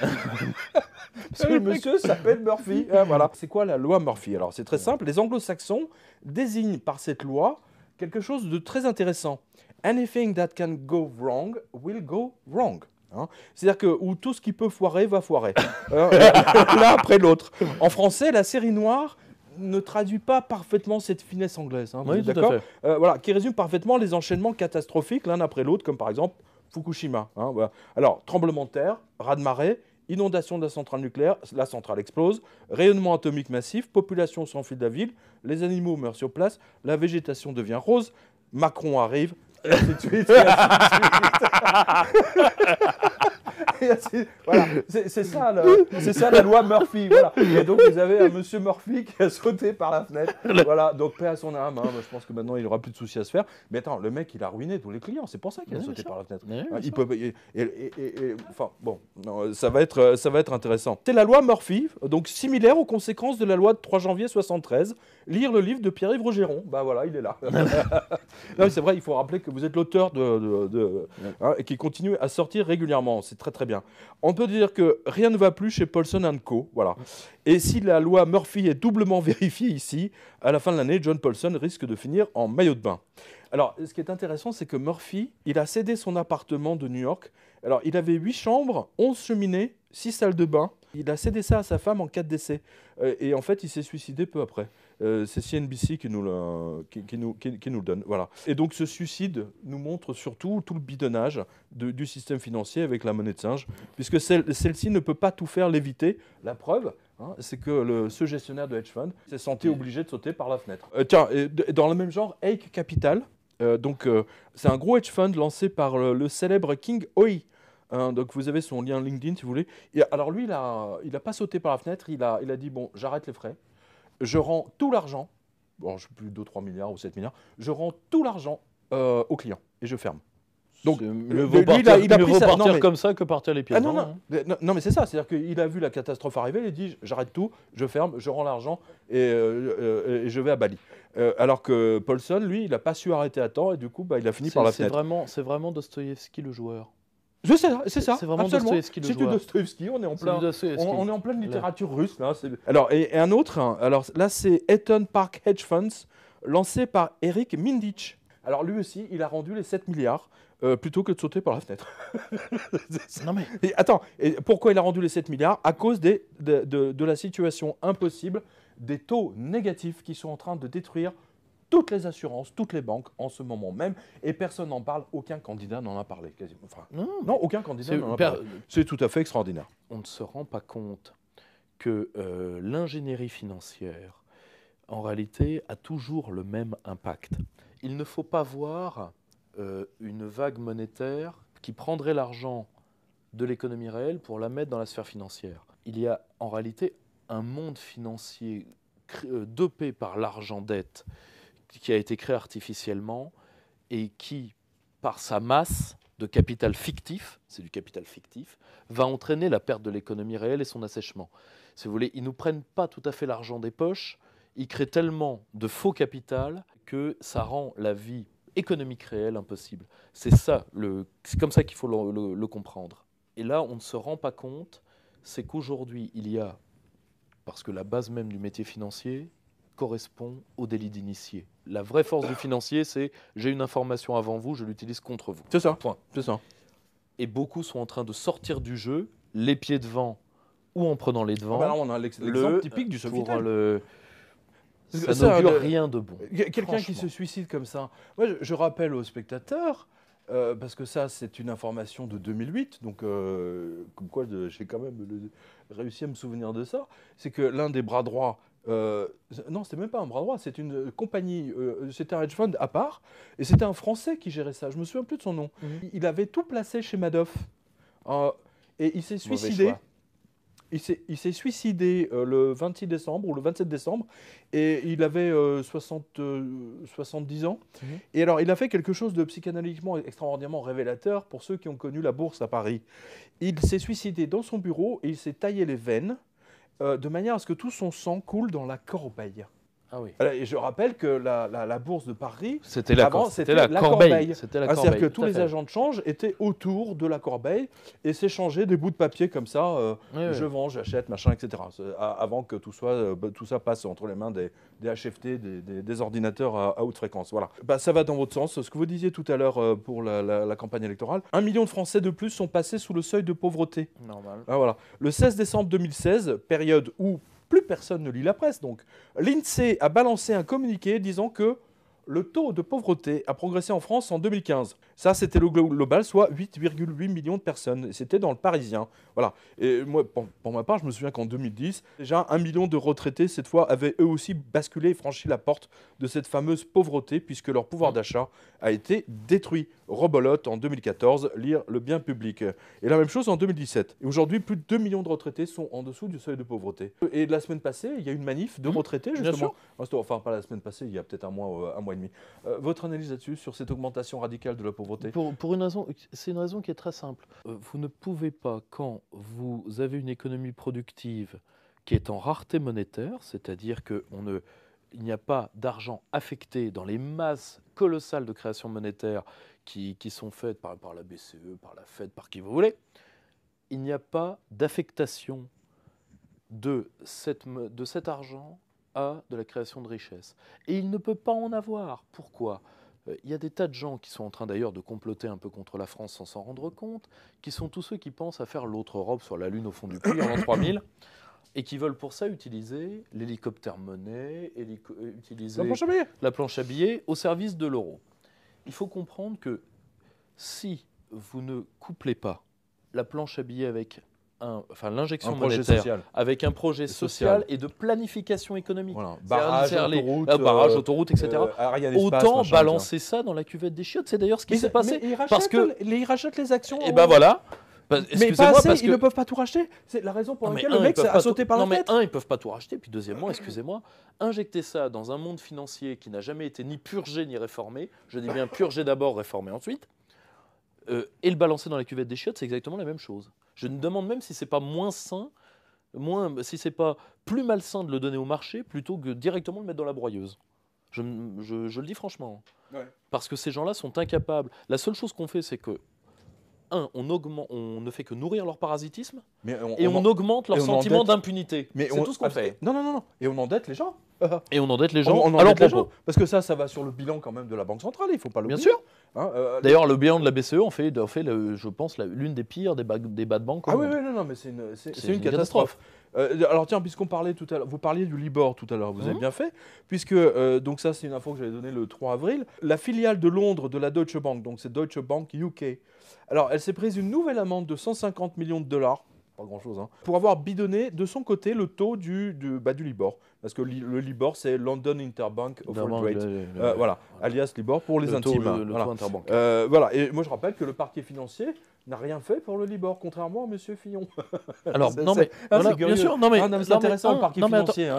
Parce que le monsieur s'appelle Murphy. Voilà. C'est quoi la loi Murphy? Alors c'est très simple. Les anglo-saxons désignent par cette loi quelque chose de très intéressant. Anything that can go wrong will go wrong. C'est-à-dire que où tout ce qui peut foirer va foirer. L'un après l'autre. En français, la série noire ne traduit pas parfaitement cette finesse anglaise. Hein, vous oui, êtes tout à d'accord fait. Voilà, qui résume parfaitement les enchaînements catastrophiques l'un après l'autre, comme par exemple Fukushima. Hein, voilà. Alors, tremblement de terre, raz-de-marée, inondation de la centrale nucléaire, la centrale explose, rayonnement atomique massif, population s'enfuit de la ville, les animaux meurent sur place, la végétation devient rose, Macron arrive, et ainsi de suite. Et ainsi de suite. Voilà, c'est ça la loi Murphy. Voilà. Et donc vous avez un monsieur Murphy qui a sauté par la fenêtre. Voilà, donc paix à son âme. Hein. Je pense que maintenant il n'aura plus de soucis à se faire. Mais attends, le mec il a ruiné tous les clients. C'est pour ça qu'il a sauté par la fenêtre. Il peut, enfin bon, non, ça va être intéressant. C'est la loi Murphy, donc similaire aux conséquences de la loi de 3 janvier 73. Lire le livre de Pierre-Yves Rogeron. Bah voilà, il est là. Non, c'est vrai, il faut rappeler que vous êtes l'auteur hein, et qui continue à sortir régulièrement. C'est très très bien. On peut dire que rien ne va plus chez Paulson & Co. Voilà. Et si la loi Murphy est doublement vérifiée ici, à la fin de l'année, John Paulson risque de finir en maillot de bain. Alors, ce qui est intéressant, c'est que Murphy, il a cédé son appartement de New York. Alors, il avait 8 chambres, 11 cheminées, 6 salles de bain. Il a cédé ça à sa femme en cas de décès. Et en fait, il s'est suicidé peu après. C'est CNBC qui nous le donne. Voilà. Et donc, ce suicide nous montre surtout tout le bidonnage du système financier avec la monnaie de singe, puisque celle-ci ne peut pas tout faire l'éviter. La preuve, hein, c'est que ce gestionnaire de hedge fund s'est senti obligé de sauter par la fenêtre. Tiens, dans le même genre, Ake Capital, c'est un gros hedge fund lancé par le célèbre King Oi. Donc vous avez son lien LinkedIn si vous voulez. Et alors lui, il a pas sauté par la fenêtre, il a dit bon, j'arrête les frais, je rends tout l'argent, bon, je ne sais plus 2-3 milliards ou 7 milliards, je rends tout l'argent aux clients et je ferme. Donc mieux vaut partir comme ça que partir les pieds dedans. Non, mais c'est ça, c'est-à-dire qu'il a vu la catastrophe arriver, il dit j'arrête tout, je ferme, je rends l'argent et je vais à Bali. Alors que Paulson, lui, il n'a pas su arrêter à temps et du coup, il a fini par la fenêtre. C'est vraiment Dostoïevski le joueur. Je sais, c'est ça. C'est vraiment Dostoïevski le joueur. C'est Dostoïevski, on est en pleine littérature russe. Là, alors, et un autre, hein, alors là, c'est Eton Park Hedge Funds, lancé par Eric Mindich. Alors lui aussi, il a rendu les 7 milliards plutôt que de sauter par la fenêtre. Non mais... Et pourquoi il a rendu les 7 milliards? À cause de la situation impossible des taux négatifs qui sont en train de détruire toutes les assurances, toutes les banques en ce moment même, et personne n'en parle, aucun candidat n'en a parlé quasiment. Enfin, non, aucun candidat n'en a parlé. C'est tout à fait extraordinaire. On ne se rend pas compte que l'ingénierie financière, en réalité, a toujours le même impact. Il ne faut pas voir une vague monétaire qui prendrait l'argent de l'économie réelle pour la mettre dans la sphère financière. Il y a en réalité un monde financier dopé par l'argent-dette qui a été créé artificiellement et qui, par sa masse de capital fictif, c'est du capital fictif, va entraîner la perte de l'économie réelle et son assèchement. Si vous voulez, ils ne nous prennent pas tout à fait l'argent des poches, ils créent tellement de faux capital que ça rend la vie économique réelle impossible. C'est comme ça qu'il faut le comprendre. Et là, on ne se rend pas compte, c'est qu'aujourd'hui, il y a, parce que la base même du métier financier correspond au délit d'initié. La vraie force du financier, c'est j'ai une information avant vous, je l'utilise contre vous. C'est ça. Point. C'est ça. Et beaucoup sont en train de sortir du jeu, les pieds devant ou en prenant les devants. Là, on a l'exemple typique du Sofitel. Ça n'augure rien de bon. Quelqu'un qui se suicide comme ça. Moi, je rappelle aux spectateurs, parce que ça, c'est une information de 2008, donc comme quoi j'ai quand même réussi à me souvenir de ça, c'est que l'un des bras droits, non, c'était même pas un bras droit, c'est une compagnie, c'était un hedge fund à part, et c'était un Français qui gérait ça, je me souviens plus de son nom. Il avait tout placé chez Madoff, et il s'est suicidé. Il s'est suicidé le 26 décembre ou le 27 décembre et il avait 70 ans. Et alors, il a fait quelque chose de psychanalytiquement extraordinairement révélateur pour ceux qui ont connu la bourse à Paris. Il s'est suicidé dans son bureau et il s'est taillé les veines de manière à ce que tout son sang coule dans la corbeille. Ah oui. Et je rappelle que la bourse de Paris, c'était la corbeille. C'est-à-dire que tous les agents de change étaient autour de la corbeille et s'échangeaient des bouts de papier comme ça, je vends, j'achète, machin, etc. Avant que tout ça passe entre les mains des HFT, des ordinateurs à haute fréquence. Voilà. Ça va dans votre sens. Ce que vous disiez tout à l'heure pour la campagne électorale, 1 million de Français de plus sont passés sous le seuil de pauvreté. Normal. Voilà. Le 16 décembre 2016, période où plus personne ne lit la presse. Donc, l'INSEE a balancé un communiqué disant que le taux de pauvreté a progressé en France en 2015. Ça, c'était le global, soit 8,8 millions de personnes. C'était dans le Parisien. Voilà. Et moi, pour ma part, je me souviens qu'en 2010, déjà 1 million de retraités, cette fois, avaient eux aussi basculé et franchi la porte de cette fameuse pauvreté, puisque leur pouvoir d'achat a été détruit. Rebolote en 2014, lire le bien public. Et la même chose en 2017. Et aujourd'hui, plus de 2 millions de retraités sont en dessous du seuil de pauvreté. Et la semaine passée, il y a une manif de retraités, justement. Enfin, pas la semaine passée, il y a peut-être un mois et demi. Votre analyse là-dessus, sur cette augmentation radicale de la pauvreté? Pour une raison, c'est une raison qui est très simple. Vous ne pouvez pas, quand vous avez une économie productive qui est en rareté monétaire, c'est-à-dire qu'il n'y a pas d'argent affecté dans les masses colossales de création monétaire qui sont faites par la BCE, par la Fed, par qui vous voulez, il n'y a pas d'affectation de cet argent à de la création de richesse. Et il ne peut pas en avoir. Pourquoi ? Il y a des tas de gens qui sont en train d'ailleurs de comploter un peu contre la France sans s'en rendre compte, qui sont tous ceux qui pensent à faire l'autre Europe sur la Lune au fond du puits en l'an 3000, et qui veulent pour ça utiliser l'hélicoptère monnaie, utiliser la planche à billets au service de l'euro. Il faut comprendre que si vous ne couplez pas la planche à billets avec l'injection monétaire avec un projet social et de planification économique, voilà. Barrages, autoroutes, etc. Autant balancer ça dans la cuvette des chiottes. C'est d'ailleurs ce qui s'est passé. Ils rachètent les actions. Et ben voilà. Mais pas assez, ils ne peuvent pas tout racheter. C'est la raison pour laquelle le mec a sauté par la fenêtre. Non, mais ils ne peuvent pas tout racheter. Puis deuxièmement, excusez-moi, injecter ça dans un monde financier qui n'a jamais été ni purgé ni réformé, je dis bien purgé d'abord, réformé ensuite, et le balancer dans la cuvette des chiottes, c'est exactement la même chose. Je me demande même si c'est pas moins sain, si c'est pas plus malsain de le donner au marché plutôt que directement le mettre dans la broyeuse. Je le dis franchement. Ouais. Parce que ces gens-là sont incapables. La seule chose qu'on fait, c'est que on ne fait que nourrir leur parasitisme et on augmente leur sentiment d'impunité. C'est tout ce qu'on fait. Non. Et on endette les gens. Et on endette les gens. On endette les gens. Parce que ça va sur le bilan quand même de la Banque centrale, il ne faut pas l'oublier. Bien sûr. D'ailleurs, le bilan de la BCE en fait je pense, l'une des pires des bas de banque. Ah oui, non, mais c'est une catastrophe. Alors tiens, puisqu'on parlait tout à l'heure, vous parliez du Libor tout à l'heure, vous avez bien fait, puisque, donc ça c'est une info que j'avais donnée le 3 avril, la filiale de Londres de la Deutsche Bank, donc c'est Deutsche Bank UK, alors elle s'est prise une nouvelle amende de 150 millions de dollars, pas grand-chose, pour avoir bidonné de son côté le taux du Libor. Parce que le Libor, c'est London Interbank Offered Rate, voilà, alias Libor pour les intimes. Le taux interbancaire. Voilà, et moi je rappelle que le parquet financier n'a rien fait pour le Libor, contrairement à M. Fillon. Alors, bien sûr, c'est intéressant le parquet financier.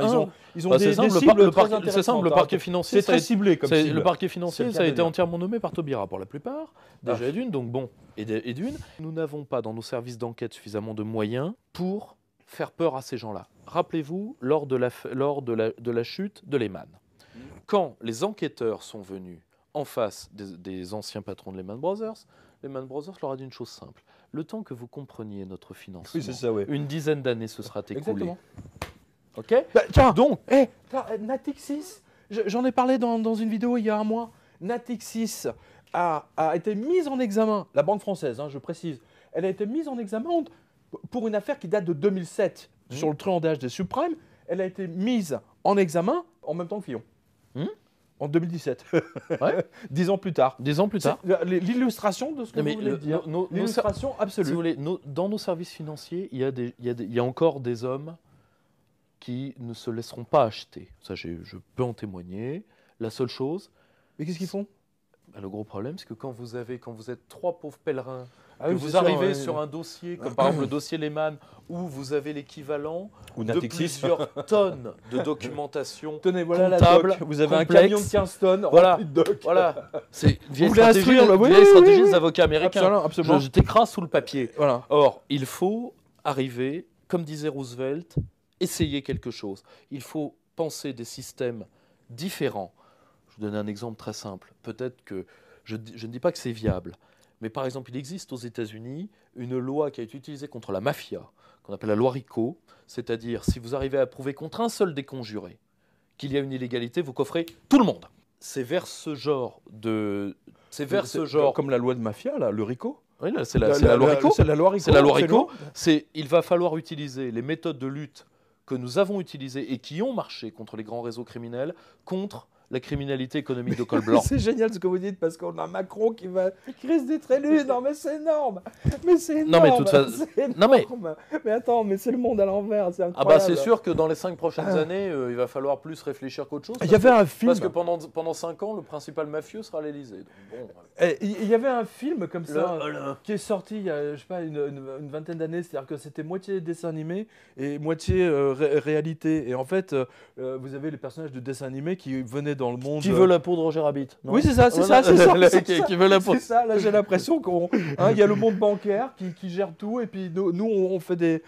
Ils ont des cibles très intéressantes. C'est simple, le parquet financier, c'est très ciblé comme cible. Le parquet financier, ça a été entièrement nommé par Taubira pour la plupart, déjà et d'une, donc bon, et d'une. Nous n'avons pas dans nos services d'enquête suffisamment de moyens pour faire peur à ces gens-là. Rappelez-vous, lors de la chute de Lehman, quand les enquêteurs sont venus en face des anciens patrons de Lehman Brothers leur a dit une chose simple. Le temps que vous compreniez notre financement, une dizaine d'années se sera écoulée. Exactement. OK ? Tiens, donc, Natixis, j'en ai parlé dans une vidéo il y a un mois. Natixis a été mise en examen, la Banque française, je précise, elle a été mise en examen pour une affaire qui date de 2007 sur le truandage des subprimes. Elle a été mise en examen en même temps que Fillon. En 2017. Ouais. 10 ans plus tard. 10 ans plus tard. L'illustration de ce que vous voulez dire. L'illustration absolue. Si vous voulez, dans nos services financiers, il y a encore des hommes qui ne se laisseront pas acheter. Ça, je peux en témoigner. La seule chose... Mais qu'est-ce qu'ils font ? Le gros problème, c'est que quand vous êtes trois pauvres pèlerins, vous arrivez sur un dossier, comme par exemple le dossier Lehman, où vous avez l'équivalent de plusieurs tonnes de documentation. Tenez, voilà comptable, la doc. Vous avez complexe. Un camion de 15 tonnes rempli de doc. Voilà. C'est vieille stratégie des avocats américains. Absolument. Je t'écrase sous le papier. Voilà. Or, il faut arriver, comme disait Roosevelt, essayer quelque chose. Il faut penser des systèmes différents. Je vous donne un exemple très simple. Peut-être que je ne dis pas que c'est viable, mais par exemple, il existe aux États-Unis une loi qui a été utilisée contre la mafia, qu'on appelle la loi RICO, c'est-à-dire si vous arrivez à prouver contre un seul des conjurés qu'il y a une illégalité, vous coffrez tout le monde. C'est vers ce genre de... Comme la loi de mafia, là, le RICO. Oui, c'est la loi RICO. C'est la loi RICO. C'est la loi RICO. Il va falloir utiliser les méthodes de lutte que nous avons utilisés et qui ont marché contre les grands réseaux criminels, contre la criminalité économique de col blanc. C'est génial ce que vous dites parce qu'on a Macron qui risque d'être élu. Non mais c'est énorme. Mais c'est énorme. Non mais de toute façon, mais attends, mais c'est le monde à l'envers, c'est incroyable. Ah bah c'est sûr que dans les 5 prochaines années, il va falloir plus réfléchir qu'autre chose. Il y avait un film parce que pendant 5 ans, le principal mafieux sera à l'Élysée. Bon, il y avait un film comme ça qui est sorti il y a je sais pas une vingtaine d'années, c'est-à-dire que c'était moitié dessin animé et moitié réalité. Et en fait, vous avez les personnages de dessin animé qui venaient dans le monde. Qui veut la peau de Roger Rabbit? Non, oui, c'est ça. Qui veut la peau. C'est ça. Là, j'ai l'impression il y a le monde bancaire qui gère tout, et puis nous, on fait des,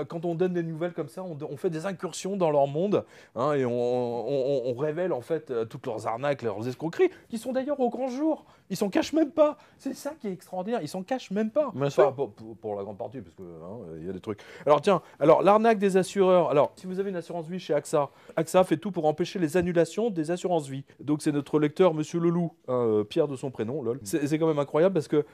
quand on donne des nouvelles comme ça, on fait des incursions dans leur monde, et on révèle en fait toutes leurs arnaques, leurs escroqueries, qui sont d'ailleurs au grand jour. Ils s'en cachent même pas. C'est ça qui est extraordinaire. Ils s'en cachent même pas. Enfin, pour la grande partie, parce que il y a des trucs. Alors tiens, l'arnaque des assureurs. Alors, si vous avez une assurance vie chez AXA, AXA fait tout pour empêcher les annulations des assurances vie. Donc c'est notre lecteur, Monsieur Leloup, Pierre de son prénom, lol. C'est quand même incroyable parce que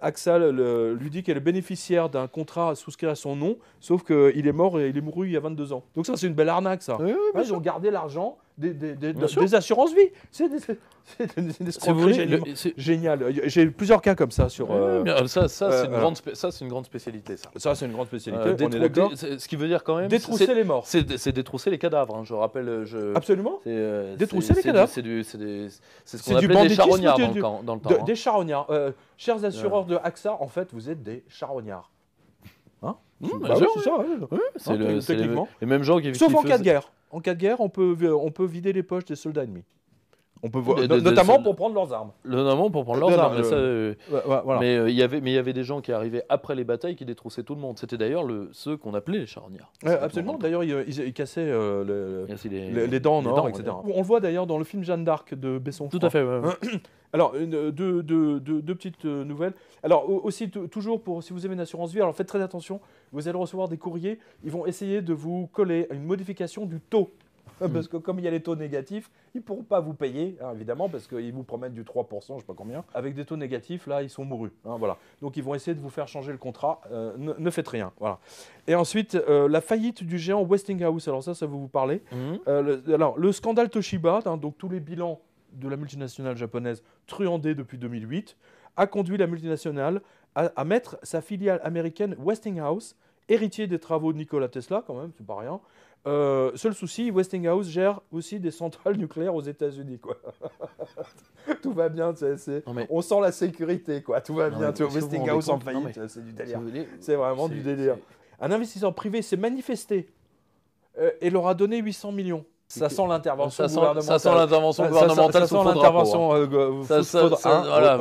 AXA lui dit qu'elle est bénéficiaire d'un contrat souscrit à son nom, sauf qu'il est mort et il est mouru il y a 22 ans. Donc ça, c'est une belle arnaque, ça. Oui, ils ont gardé l'argent des assurances vie. C'est des escroqueries géniales. J'ai plusieurs cas comme ça sur. Ça, c'est une grande spécialité. Ça, c'est une grande spécialité. On est d'accord. Ce qui veut dire quand même. Détrousser les morts. C'est détrousser les cadavres. Je rappelle. Absolument. Détrousser les cadavres. C'est ce qu'on appelle des charognards dans le temps. Des charognards. Chers assureurs de AXA, en fait, vous êtes des charognards. C'est les mêmes gens qui. Sauf en cas de guerre. En cas de guerre, on peut vider les poches des soldats ennemis. On peut notamment pour prendre leurs armes. Notamment pour prendre leurs armes. Voilà. Mais il y avait des gens qui arrivaient après les batailles qui détroussaient tout le monde. C'était d'ailleurs ceux qu'on appelait les charognards. Absolument. D'ailleurs, ils cassaient les dents en or, etc. On le voit d'ailleurs dans le film Jeanne d'Arc de Besson. Tout à fait. Alors, deux petites nouvelles. Alors, aussi, toujours, si vous avez une assurance vie, alors faites très attention, vous allez recevoir des courriers, ils vont essayer de vous coller une modification du taux. Parce que comme il y a les taux négatifs, ils ne pourront pas vous payer, évidemment, parce qu'ils vous promettent du 3%, je ne sais pas combien. Avec des taux négatifs, là, ils sont mourus. Voilà. Donc, ils vont essayer de vous faire changer le contrat. Ne faites rien. Voilà. Et ensuite, la faillite du géant Westinghouse. Alors ça va vous parler. Le scandale Toshiba, donc tous les bilans de la multinationale japonaise truandée depuis 2008, a conduit la multinationale à mettre sa filiale américaine Westinghouse, héritier des travaux de Nikola Tesla, quand même, c'est pas rien. Seul souci, Westinghouse gère aussi des centrales nucléaires aux États-Unis, quoi. Tout va bien, on sent la sécurité, quoi. Tout va bien. Westinghouse en faillite, c'est du délire. C'est vraiment du délire. Un investisseur privé s'est manifesté et leur a donné 800 millions. Ça sent l'intervention gouvernementale. Ça sent l'intervention gouvernementale. Ça sent l'intervention. Voilà,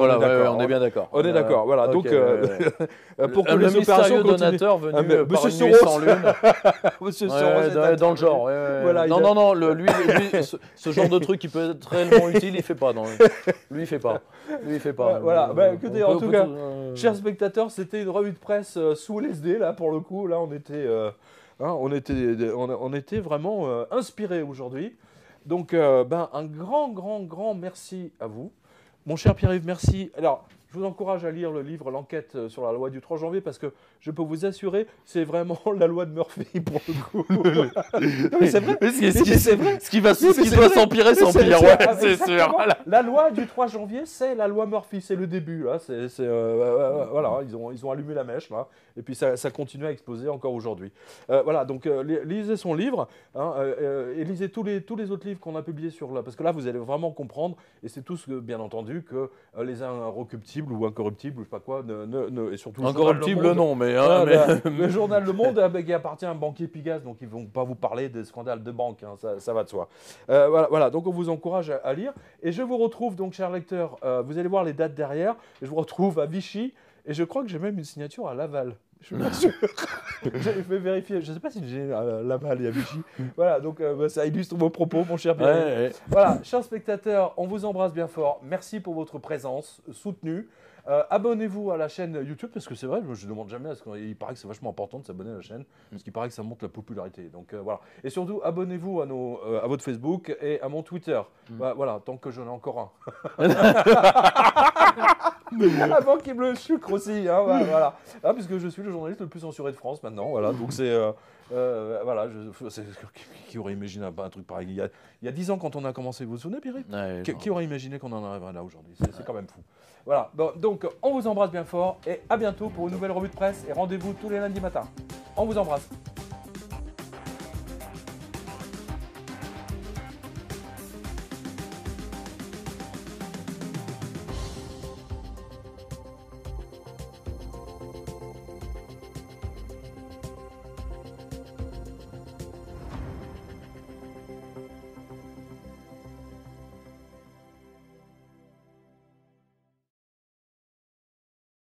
on est bien d'accord. On est d'accord. Voilà. Donc, pour que les mystérieux donateur venu par une nuit sans lune. Monsieur Soros, dans le genre. Non. Lui, ce genre de truc qui peut être réellement utile, il fait pas. Lui, il fait pas. Voilà. Écoutez, en tout cas, chers spectateurs, c'était une revue de presse sous LSD là pour le coup. Là, on était vraiment inspirés aujourd'hui. Donc, un grand merci à vous. Mon cher Pierre-Yves, merci. Alors, je vous encourage à lire le livre L'enquête sur la loi du 3 janvier parce que je peux vous assurer, c'est vraiment la loi de Murphy pour le coup. Non, mais c'est vrai. C'est vrai. Ce qui doit s'empirer s'empire, ouais, c'est sûr. Voilà. La loi du 3 janvier, c'est la loi Murphy, c'est le début. Là. Voilà, ils ont allumé la mèche là, et puis ça continue à exploser encore aujourd'hui. Voilà, donc lisez son livre et lisez tous les autres livres qu'on a publiés sur là, parce que là vous allez vraiment comprendre, et c'est tous bien entendu que les incorruptibles ou incorruptibles, ou je sais pas quoi, et surtout incorruptible non, mais le journal Le Monde qui appartient à un banquier Pigasse, donc ils vont pas vous parler des scandales de banque, ça va de soi. Voilà, donc on vous encourage à lire, et je vous retrouve donc, chers lecteurs, vous allez voir les dates derrière, et je vous retrouve à Vichy, et je crois que j'ai même une signature à Laval. Je suis pas sûr. Je vais vérifier. Je ne sais pas si j'ai Laval et à Vichy. Voilà, donc ça illustre vos propos, mon cher Pierre. Ouais. Voilà, chers spectateurs, on vous embrasse bien fort. Merci pour votre présence soutenue. Abonnez-vous à la chaîne YouTube, parce que c'est vrai, je ne demande jamais, parce qu'il paraît que c'est vachement important de s'abonner à la chaîne, parce qu'il paraît que ça monte la popularité. Donc voilà. Et surtout, abonnez-vous à votre Facebook et à mon Twitter. Voilà, tant que j'en ai encore un. Avant qu'il me le sucre aussi, hein, voilà. Ah, puisque je suis le journaliste le plus censuré de France maintenant, voilà. Donc c'est voilà, qui aurait imaginé un truc pareil il y a 10 ans quand on a commencé, vous vous souvenez, Pierre? Qui aurait imaginé qu'on en arriverait là aujourd'hui? C'est quand même fou. Voilà, bon, donc on vous embrasse bien fort et à bientôt pour une nouvelle revue de presse et rendez-vous tous les lundis matins. On vous embrasse.